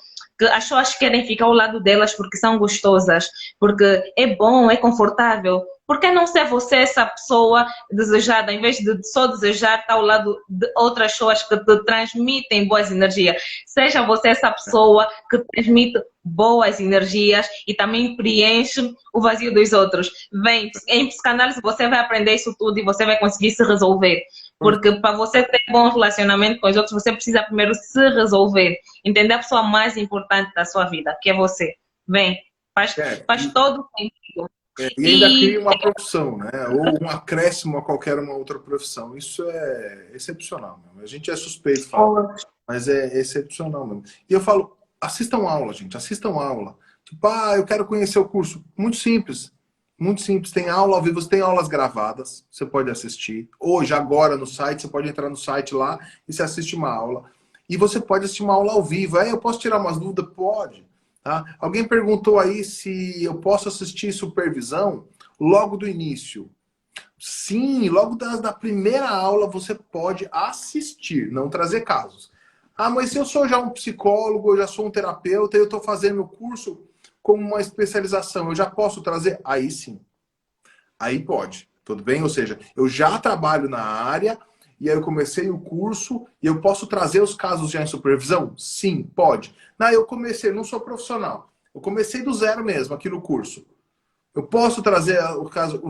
[SPEAKER 2] as pessoas querem ficar ao lado delas porque são gostosas, porque é bom, é confortável. Por que não ser você essa pessoa desejada, em vez de só desejar estar ao lado de outras pessoas que te transmitem boas energias? Seja você essa pessoa que transmite boas energias e também preenche o vazio dos outros. Vem, em psicanálise você vai aprender isso tudo e você vai conseguir se resolver. Porque para você ter bom relacionamento com os outros, você precisa primeiro se resolver. Entender a pessoa mais importante da sua vida, que é você. Vem, faz todo sentido.
[SPEAKER 3] E ainda cria uma profissão, né? Ou um acréscimo a qualquer uma outra profissão. Isso é excepcional mesmo. A gente é suspeito de falar, mas é excepcional mesmo. E eu falo, assistam aula, gente, assistam aula. Tipo, eu quero conhecer o curso. Muito simples. Muito simples. Tem aula ao vivo, você tem aulas gravadas, você pode assistir. Hoje, agora, no site, você pode entrar no site lá e você assiste uma aula. E você pode assistir uma aula ao vivo. Eu posso tirar umas dúvidas? Pode. Tá? Alguém perguntou aí se eu posso assistir supervisão logo do início. Sim, logo da primeira aula você pode assistir, não trazer casos. Mas se eu sou já um psicólogo, eu já sou um terapeuta, eu estou fazendo o curso como uma especialização, eu já posso trazer? Aí sim. Aí pode, tudo bem? Ou seja, eu já trabalho na área, e aí eu comecei o curso, e eu posso trazer os casos já em supervisão? Sim, pode. Eu comecei, não sou profissional. Eu comecei do zero mesmo, aqui no curso. Eu posso trazer o caso,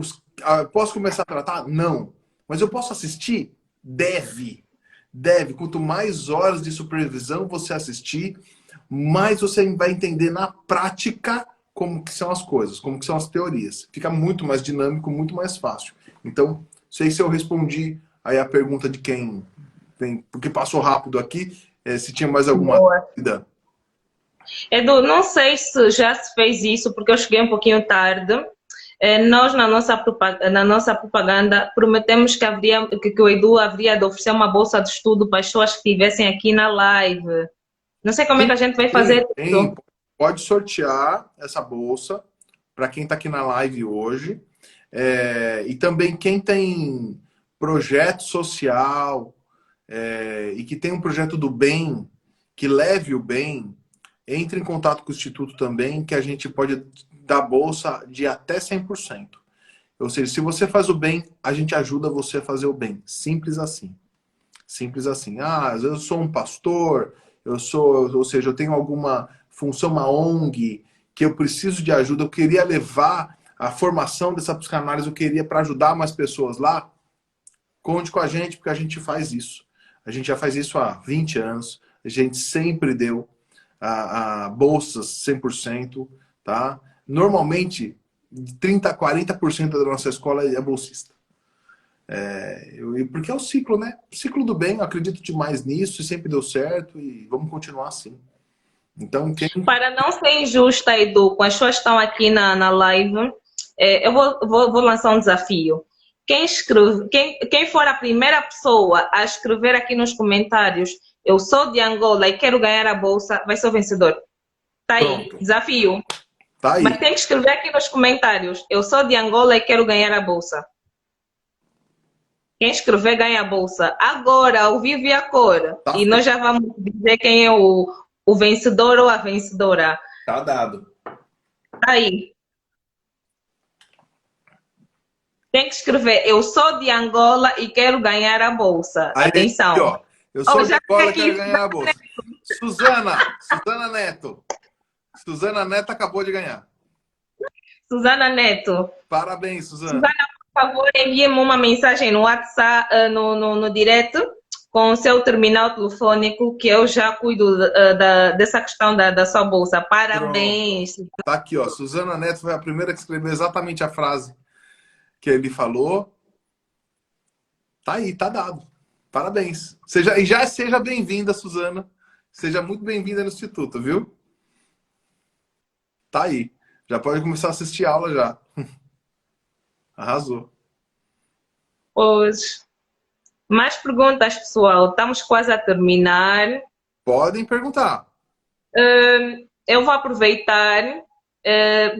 [SPEAKER 3] posso começar a tratar? Não. Mas eu posso assistir? Deve. Deve. Quanto mais horas de supervisão você assistir, mais você vai entender na prática como que são as coisas, como que são as teorias. Fica muito mais dinâmico, muito mais fácil. Então, não sei se eu respondi aí a pergunta de quem tem, porque passou rápido aqui, se tinha mais alguma dúvida.
[SPEAKER 2] Edu, não sei se já se fez isso, porque eu cheguei um pouquinho tarde. Nós, na nossa propaganda, prometemos que o Edu haveria de oferecer uma bolsa de estudo para as pessoas que estivessem aqui na live. Não sei como é que a gente vai fazer isso.
[SPEAKER 3] Pode sortear essa bolsa para quem está aqui na live hoje. E também quem tem projeto social e que tem um projeto do bem, que leve o bem, entre em contato com o Instituto também, que a gente pode dar bolsa de até 100%. Ou seja, se você faz o bem, a gente ajuda você a fazer o bem. Simples assim. Simples assim. Eu sou um pastor, ou seja, eu tenho alguma função, uma ONG, que eu preciso de ajuda, eu queria levar a formação dessa psicanálise, eu queria para ajudar mais pessoas lá. Conte com a gente, porque a gente faz isso. A gente já faz isso há 20 anos. A gente sempre deu a bolsas 100%, tá? Normalmente, 30% a 40% da nossa escola é bolsista. Porque é o ciclo, né? O ciclo do bem, eu acredito demais nisso, e sempre deu certo, e vamos continuar assim. Então,
[SPEAKER 2] Para não ser injusta, Edu, com as pessoas que estão aqui na live, eu vou lançar um desafio. Quem for a primeira pessoa a escrever aqui nos comentários, eu sou de Angola e quero ganhar a bolsa, vai ser o vencedor. Tá aí,
[SPEAKER 3] pronto.
[SPEAKER 2] desafio.
[SPEAKER 3] Tá aí.
[SPEAKER 2] Mas tem que escrever aqui nos comentários, eu sou de Angola e quero ganhar a bolsa. Quem escrever ganha a bolsa. Agora, ao vivo e a cor.
[SPEAKER 3] Tá,
[SPEAKER 2] e nós já vamos dizer quem é o vencedor ou a vencedora.
[SPEAKER 3] Tá dado.
[SPEAKER 2] Tá aí. Tem que escrever, eu sou de Angola e quero ganhar a bolsa.
[SPEAKER 3] Aí,
[SPEAKER 2] atenção.
[SPEAKER 3] Aqui, ó, eu sou de Angola e quero ganhar a bolsa. Suzana Neto. Suzana Neto acabou de ganhar.
[SPEAKER 2] Suzana Neto.
[SPEAKER 3] Parabéns, Suzana.
[SPEAKER 2] Suzana, por favor, envie-me uma mensagem no WhatsApp, no direto, com o seu terminal telefônico, que eu já cuido dessa questão da sua bolsa. Parabéns.
[SPEAKER 3] Pronto. Tá aqui, ó. Suzana Neto foi a primeira que escreveu exatamente a frase que ele falou. Tá aí, tá dado. Parabéns. Seja bem-vinda, Suzana. Seja muito bem-vinda no Instituto, viu? Tá aí. Já pode começar a assistir aula já. Arrasou.
[SPEAKER 2] Hoje. Mais perguntas, pessoal. Estamos quase a terminar.
[SPEAKER 3] Podem perguntar.
[SPEAKER 2] Eu vou aproveitar.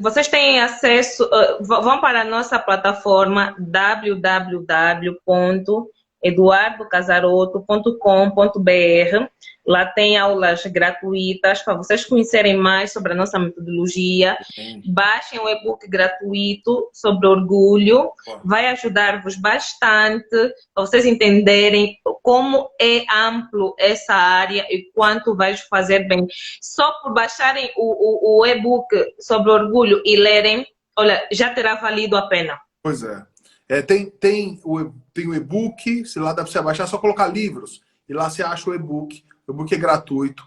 [SPEAKER 2] Vocês têm acesso, vão para a nossa plataforma www.eduardocasaroto.com.br. Lá tem aulas gratuitas para vocês conhecerem mais sobre a nossa metodologia. Baixem o e-book gratuito sobre orgulho. Vai ajudar-vos bastante para vocês entenderem como é amplo essa área e quanto vai fazer bem. Só por baixarem o e-book sobre orgulho e lerem, olha, já terá valido a pena.
[SPEAKER 3] Pois é. Tem o e-book, se lá dá para você baixar, é só colocar livros. E lá você acha o e-book. O e-book é gratuito.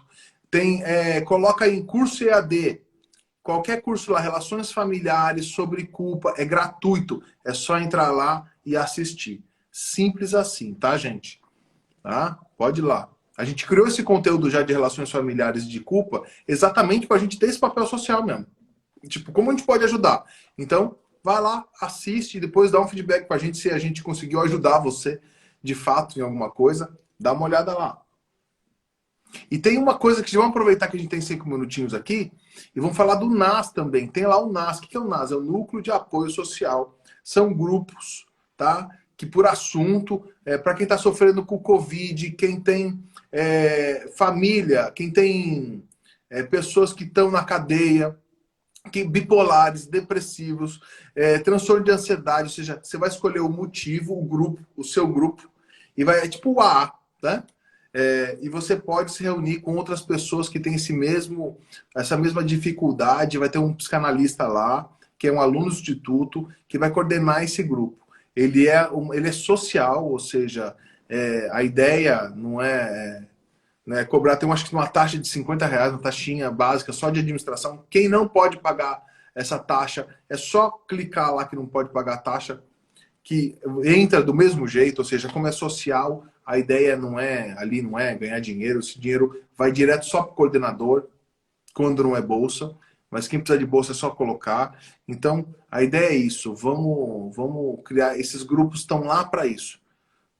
[SPEAKER 3] Coloca em curso EAD. qualquer curso lá, Relações Familiares, sobre culpa, é gratuito. É só entrar lá e assistir. Simples assim, tá, gente? Tá? Pode ir lá. A gente criou esse conteúdo já de relações familiares de culpa exatamente para a gente ter esse papel social mesmo. Tipo, como a gente pode ajudar? Então, vai lá, assiste e depois dá um feedback para a gente se a gente conseguiu ajudar você de fato em alguma coisa. Dá uma olhada lá. E tem uma coisa que vamos aproveitar que a gente tem 5 minutinhos aqui e vamos falar do NAS também. Tem lá o NAS. O que é o NAS? É o Núcleo de Apoio Social. São grupos, tá? Que por assunto, para quem está sofrendo com o Covid, quem tem família, quem tem pessoas que estão na cadeia, bipolares, depressivos, transtorno de ansiedade, ou seja, você vai escolher o motivo, o grupo, o seu grupo, e vai, é tipo o AA, né? E você pode se reunir com outras pessoas que têm essa mesma dificuldade, vai ter um psicanalista lá, que é um aluno do instituto, que vai coordenar esse grupo. Ele é social, ou seja, a ideia não é cobrar, tem acho que uma taxa de R$ 50, uma taxinha básica só de administração. Quem não pode pagar essa taxa, é só clicar lá que não pode pagar a taxa, que entra do mesmo jeito, ou seja, como é social, a ideia não é ganhar dinheiro, esse dinheiro vai direto só para o coordenador, quando não é bolsa, mas quem precisa de bolsa é só colocar. Então, a ideia é isso, vamos criar, esses grupos estão lá para isso,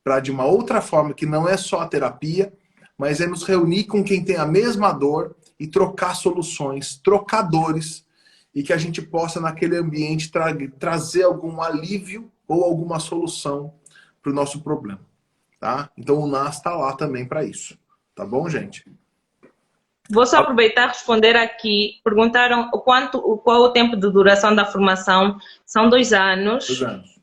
[SPEAKER 3] para de uma outra forma, que não é só a terapia, mas é nos reunir com quem tem a mesma dor e trocar soluções, trocar dores, e que a gente possa, naquele ambiente, trazer algum alívio ou alguma solução para o nosso problema. Tá? Então o NAS está lá também para isso. Tá bom, gente?
[SPEAKER 2] Vou só aproveitar e responder aqui. Perguntaram qual o tempo de duração da formação. São 2 anos.
[SPEAKER 3] 2 anos.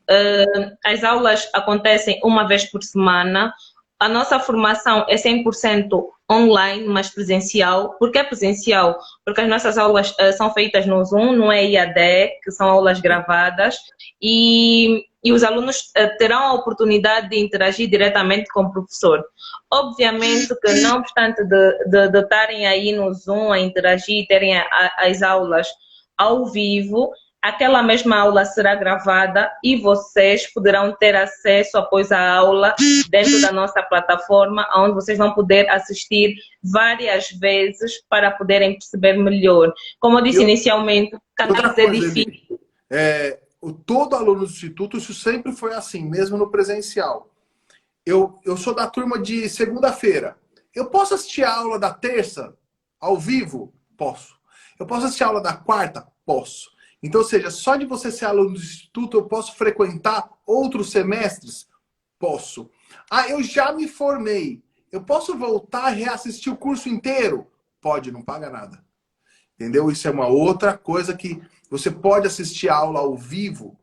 [SPEAKER 2] As aulas acontecem uma vez por semana. A nossa formação é 100% online, mas presencial. Por que presencial? Porque as nossas aulas são feitas no Zoom, não é IAD, que são aulas gravadas. E os alunos terão a oportunidade de interagir diretamente com o professor. Obviamente que não obstante de estarem aí no Zoom a interagir, terem as aulas ao vivo, aquela mesma aula será gravada e vocês poderão ter acesso após a aula dentro da nossa plataforma, onde vocês vão poder assistir várias vezes para poderem perceber melhor. Como eu disse inicialmente, cada vez é difícil.
[SPEAKER 3] Todo aluno do Instituto, isso sempre foi assim, mesmo no presencial. Eu sou da turma de segunda-feira. Eu posso assistir a aula da terça ao vivo? Posso. Eu posso assistir a aula da quarta? Posso. Então, ou seja, só de você ser aluno do Instituto, eu posso frequentar outros semestres? Posso. Ah, eu já me formei. Eu posso voltar e reassistir o curso inteiro? Pode, não paga nada. Entendeu? Isso é uma outra coisa que você pode assistir a aula ao vivo.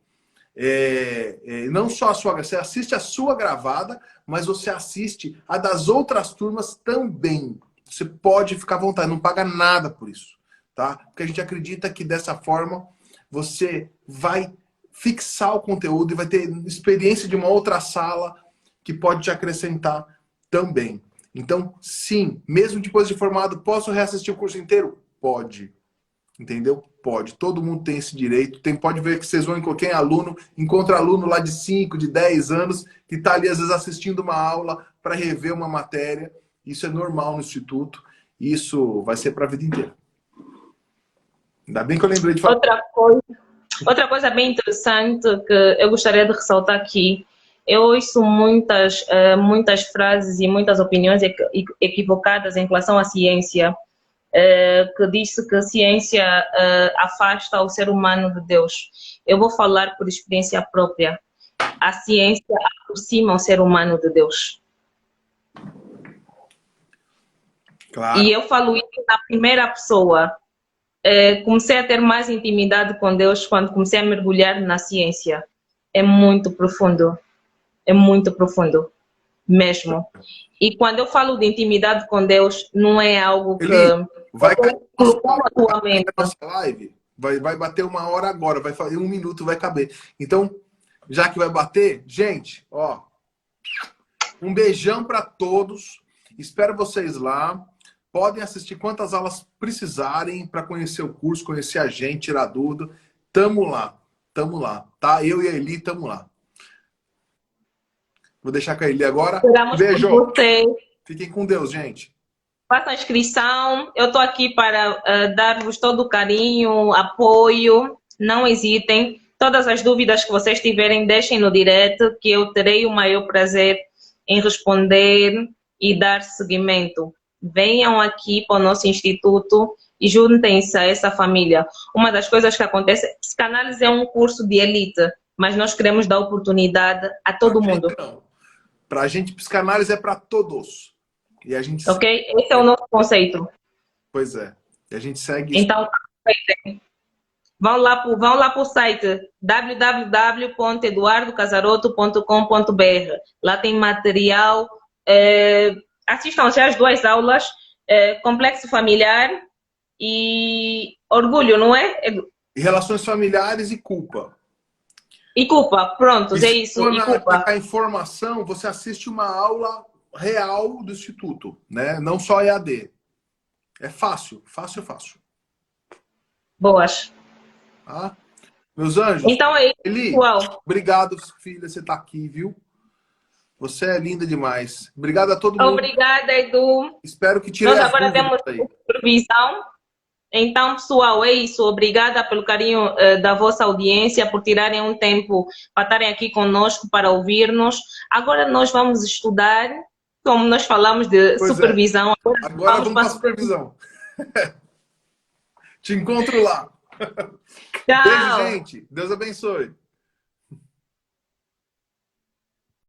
[SPEAKER 3] Não só a sua, você assiste a sua gravada, mas você assiste a das outras turmas também. Você pode ficar à vontade, não paga nada por isso. Tá? Porque a gente acredita que dessa forma você vai fixar o conteúdo e vai ter experiência de uma outra sala que pode te acrescentar também. Então, sim, mesmo depois de formado, posso reassistir o curso inteiro? Pode. Entendeu? Pode. Todo mundo tem esse direito. Pode ver que vocês vão em qualquer aluno, encontra aluno lá de 5, de 10 anos, que está ali às vezes assistindo uma aula para rever uma matéria. Isso é normal no Instituto. Isso vai ser para a vida inteira. Ainda bem que eu lembrei de falar.
[SPEAKER 2] Outra coisa bem interessante que eu gostaria de ressaltar aqui, eu ouço muitas frases e muitas opiniões equivocadas em relação à ciência, que diz que a ciência afasta o ser humano de Deus. Eu vou falar por experiência própria. A ciência aproxima o ser humano de Deus.
[SPEAKER 3] Claro.
[SPEAKER 2] E eu falo isso na primeira pessoa. Comecei a ter mais intimidade com Deus quando comecei a mergulhar na ciência. É muito profundo mesmo. E quando eu falo de intimidade com Deus, não é algo que
[SPEAKER 3] vai
[SPEAKER 2] atualmente.
[SPEAKER 3] Nossa live vai bater 1 hora agora, vai fazer 1 minuto, vai caber. Então, já que vai bater, gente, um beijão para todos. Espero vocês lá. Podem assistir quantas aulas precisarem para conhecer o curso, conhecer a gente, tirar dúvida. Tamo lá, tá? Eu e a Eli tamo lá. Vou deixar com a Eli agora.
[SPEAKER 2] Esperamos
[SPEAKER 3] Beijo.
[SPEAKER 2] por você.
[SPEAKER 3] Fiquem com Deus, gente.
[SPEAKER 2] Faça a inscrição. Eu estou aqui para dar-vos todo o carinho, apoio. Não hesitem. Todas as dúvidas que vocês tiverem, deixem no direct, que eu terei o maior prazer em responder e dar seguimento. Venham aqui para o nosso instituto e juntem-se a essa família. Uma das coisas que acontece, psicanálise é um curso de elite, mas nós queremos dar oportunidade a todo mundo.
[SPEAKER 3] Para a gente, psicanálise é para todos. E a gente...
[SPEAKER 2] Ok? Esse é o nosso conceito.
[SPEAKER 3] Pois é. E a gente segue isso.
[SPEAKER 2] Então, vão lá para o site www.eduardocasaroto.com.br. Lá tem material. Assistam-se às 2 aulas, complexo familiar e orgulho, não é?
[SPEAKER 3] E relações familiares e culpa.
[SPEAKER 2] E culpa, pronto, é isso.
[SPEAKER 3] Se
[SPEAKER 2] E
[SPEAKER 3] for
[SPEAKER 2] culpa.
[SPEAKER 3] a informação, você assiste uma aula real do Instituto, né? Não só EAD. É fácil.
[SPEAKER 2] Boas.
[SPEAKER 3] Tá? Meus anjos.
[SPEAKER 2] Então é isso,
[SPEAKER 3] Eli,
[SPEAKER 2] pessoal.
[SPEAKER 3] obrigado, filha, você tá aqui, viu? Você é linda demais. Obrigado a todo mundo.
[SPEAKER 2] Obrigada, Edu.
[SPEAKER 3] Espero que tirem
[SPEAKER 2] Nós
[SPEAKER 3] as
[SPEAKER 2] agora
[SPEAKER 3] dúvidas
[SPEAKER 2] temos
[SPEAKER 3] aí.
[SPEAKER 2] supervisão. Então, pessoal, é isso. Obrigada pelo carinho da vossa audiência, por tirarem um tempo para estarem aqui conosco, para ouvir-nos. Agora nós vamos estudar, como nós falamos de supervisão.
[SPEAKER 3] Agora vamos para a supervisão. Te encontro lá.
[SPEAKER 2] Tchau.
[SPEAKER 3] Beijo, gente. Deus abençoe.